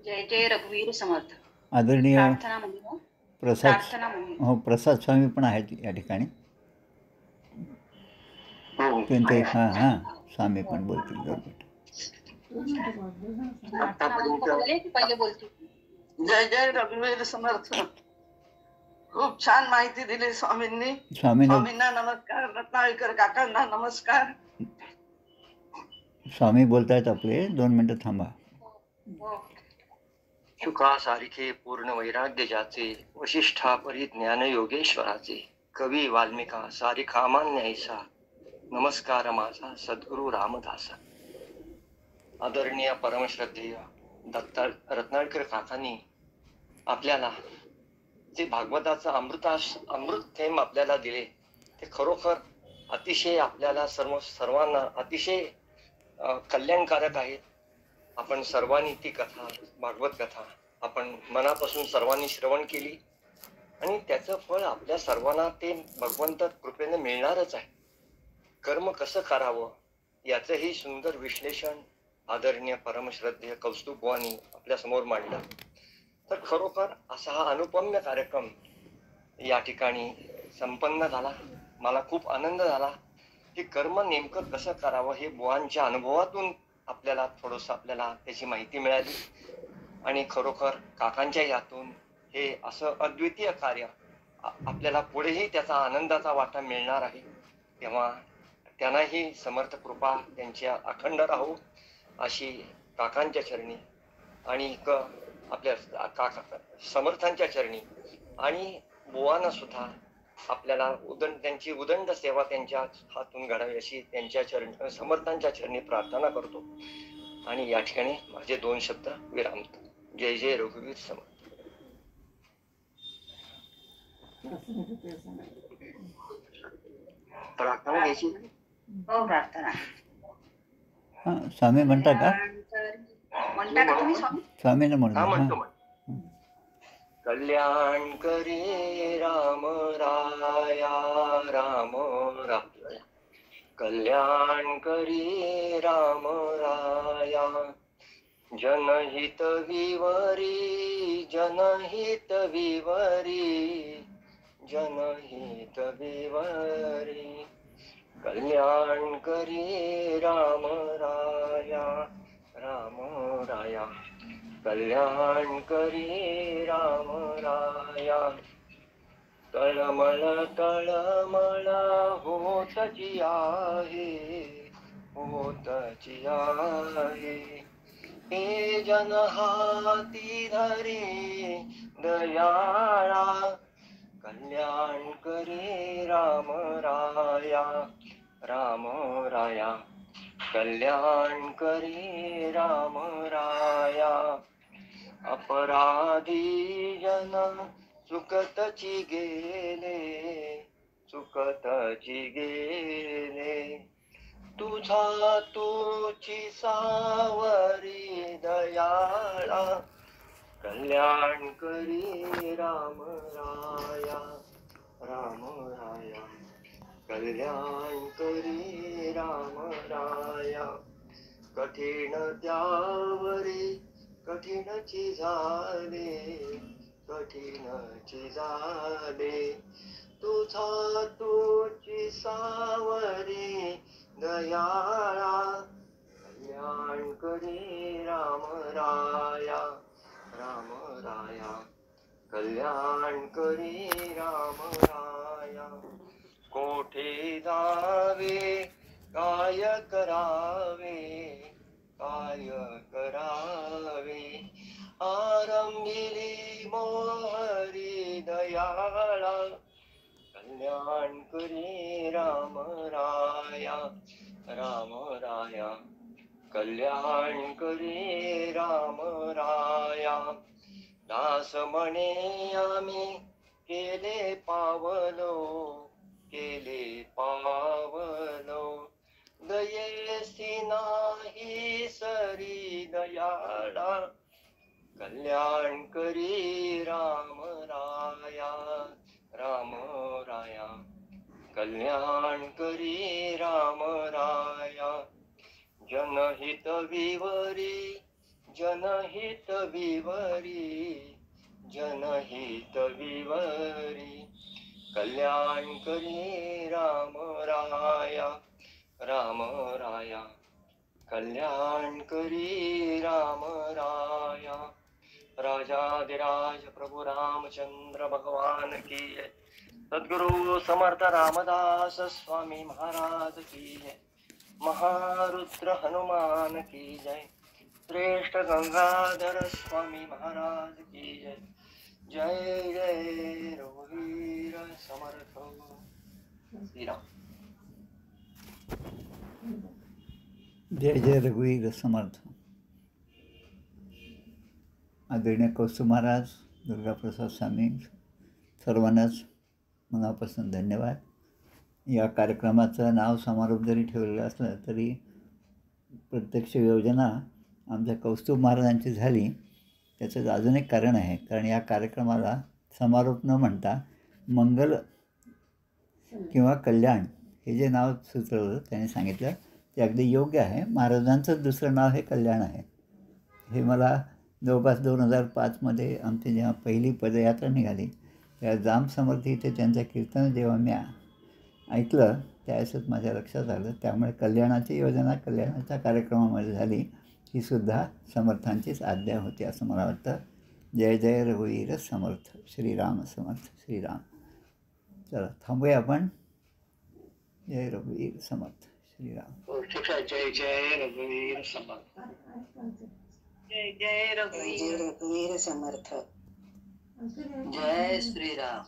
जय जय रघुवीर समर्थ. आदरणीय प्रार्थना म्हणून प्रसाद स्वामी पण आहेत या ठिकाणी. त्यांचे स्वामी पण बोलतील. पहिले बोलतील. जय जय रघुवीर समर्थ. खूप छान माहिती दिली स्वामींनी. स्वामींना नमस्कार. रत्नाळकर काकांना नमस्कार. स्वामी बोलतायत आपले. 2 मिनिटं थांबा. शुकासारिखे पूर्ण वैराग्य ज्याचे, वशिष्ठा परी ज्ञान योगेश्वराचे, कवी वाल्मिका सारिखा मान्य ऐसा, नमस्कार माझा सद्गुरु रामदासा. आदरणीय परमश्रद्धेय रत्नाळकर काकांनी आपल्याला जे भागवताचं अमृत थेंब आपल्याला दिले ते खरोखर अतिशय आपल्याला सर्वांना अतिशय कल्याणकारक आहेत. आपण सर्वांनी ती कथा, भागवत कथा आपण मनापासून सर्वांनी श्रवण केली आणि त्याचं फळ आपल्या सर्वांना ते भगवंत कृपेने मिळणारच आहे. कर्म कसं करावं याचंही सुंदर विश्लेषण आदरणीय परमश्रद्धेय कौस्तुभ बुवांनी आपल्या समोर मांडलं. तर खरोखर असा हा अनुपम्य कार्यक्रम या ठिकाणी संपन्न झाला. मला खूप आनंद झाला की कर्म नेमकं कसं करावं हे बुवांच्या अनुभवातून आपल्याला आपल्याला त्याची माहिती मिळाली आणि खरोखर काकांच्या यातून हे असं अद्वितीय कार्य आपल्याला पुढेही त्याचा आनंदाचा वाटा मिळणार आहे. तेव्हा त्यांनाही समर्थ कृपा त्यांच्या अखंड राहो अशी काकांच्या चरणी आणि आपल्या काका समर्थांच्या चरणी आणि बुवांना सुद्धा आपल्याला त्यांची उदंड सेवा त्यांच्या हातून घडावी अशी त्यांच्या चरणी समर्थांच्या चरणी प्रार्थना करतो आणि या ठिकाणी माझे 2 शब्द विरामतो. जय जय रघुवीर समर्थ. प्रार्थना घ्यायची. हो, प्रार्थना. स्वामी म्हणता का? म्हणता का तुम्ही स्वामी? स्वामीने म्हणतो. कल्याण करे राम राया राम राया, कल्याण करे राम राया, जनहित विवरी जनहित विवरी जनहित विवरी, कल्याण करे राम राया राम राया, कल्याण करे राम राया. तळमळ तळमळ होतची आहे होतची आहे, हे जन हाती धरे दयाळा, कल्याण करे राम राया राम राया, कल्याण करे राम राया. अपराधी जन चुकतची गेले चुकतची गेले, तुझा तुझी सावरी दयाळा, कल्याण करी राम राया राम राया, कल्याण करी राम राया. कठीण त्यावरी कठीणची झाले कठीणची झाले, तुझा तू दयाळा कल्याण करी राम राया कल्याण करी राम राया कोठे जावे काय करावे आरंभिली मोहरी दयाळा कल्याण करी राम राया कल्याण करी राम राया दास म्हणे आम्ही केले पावलो दयेसी नाही सरी दयाळा कल्याण करी राम राया कल्याण करी राम राया जनहित विवरी कल्याण करी राम राया कल्याण करी राम राया राजाधिराज प्रभु रामचंद्र भगवान की जय सद्गुरु समर्थ रामदास स्वामी महाराज की जय महारुद्र हनुमान की जय श्रेष्ठ गंगाधर स्वामी महाराज की जय जय जय रघुवीर समर्थ श्रीराम जय जय रघुवीर समर्थ. आदरणीय कौस्तुभ महाराज, दुर्गाप्रसाद स्वामी, सर्वांनाच मनापासून धन्यवाद. या कार्यक्रमाचं नाव समारोप जरी ठेवलेलं असलं तरी प्रत्यक्ष योजना आमच्या कौस्तुभ महाराजांची झाली. त्याचं अजून एक कारण आहे, कारण या कार्यक्रमाला समारोप न म्हणता मंगल किंवा कल्याण हे जे नाव सुचवलं त्यांनी सांगितलं ते अगदी योग्य आहे. महाराजांचं दुसरं नाव हे कल्याण आहे. हे मला जवळपास 2005मध्ये आमची जेव्हा पहिली पदयात्रा निघाली त्या जाम समर्थी इथे त्यांचं कीर्तन जेव्हा मी ऐकलं त्यावेळेसच माझ्या लक्षात आलं. त्यामुळे कल्याणाची योजना कल्याणाच्या कार्यक्रमामध्ये झाली ही सुद्धा समर्थांचीच आज्ञा होती असं मला वाटतं. जय जय रघुवीर समर्थ श्रीराम समर्थ श्रीराम. चला थांबूया आपण. जय रघुवीर समर्थ श्रीराम. जय जय रघुवीर समर्थ. जय जय रघुवीर समर्थ. जय श्रीराम.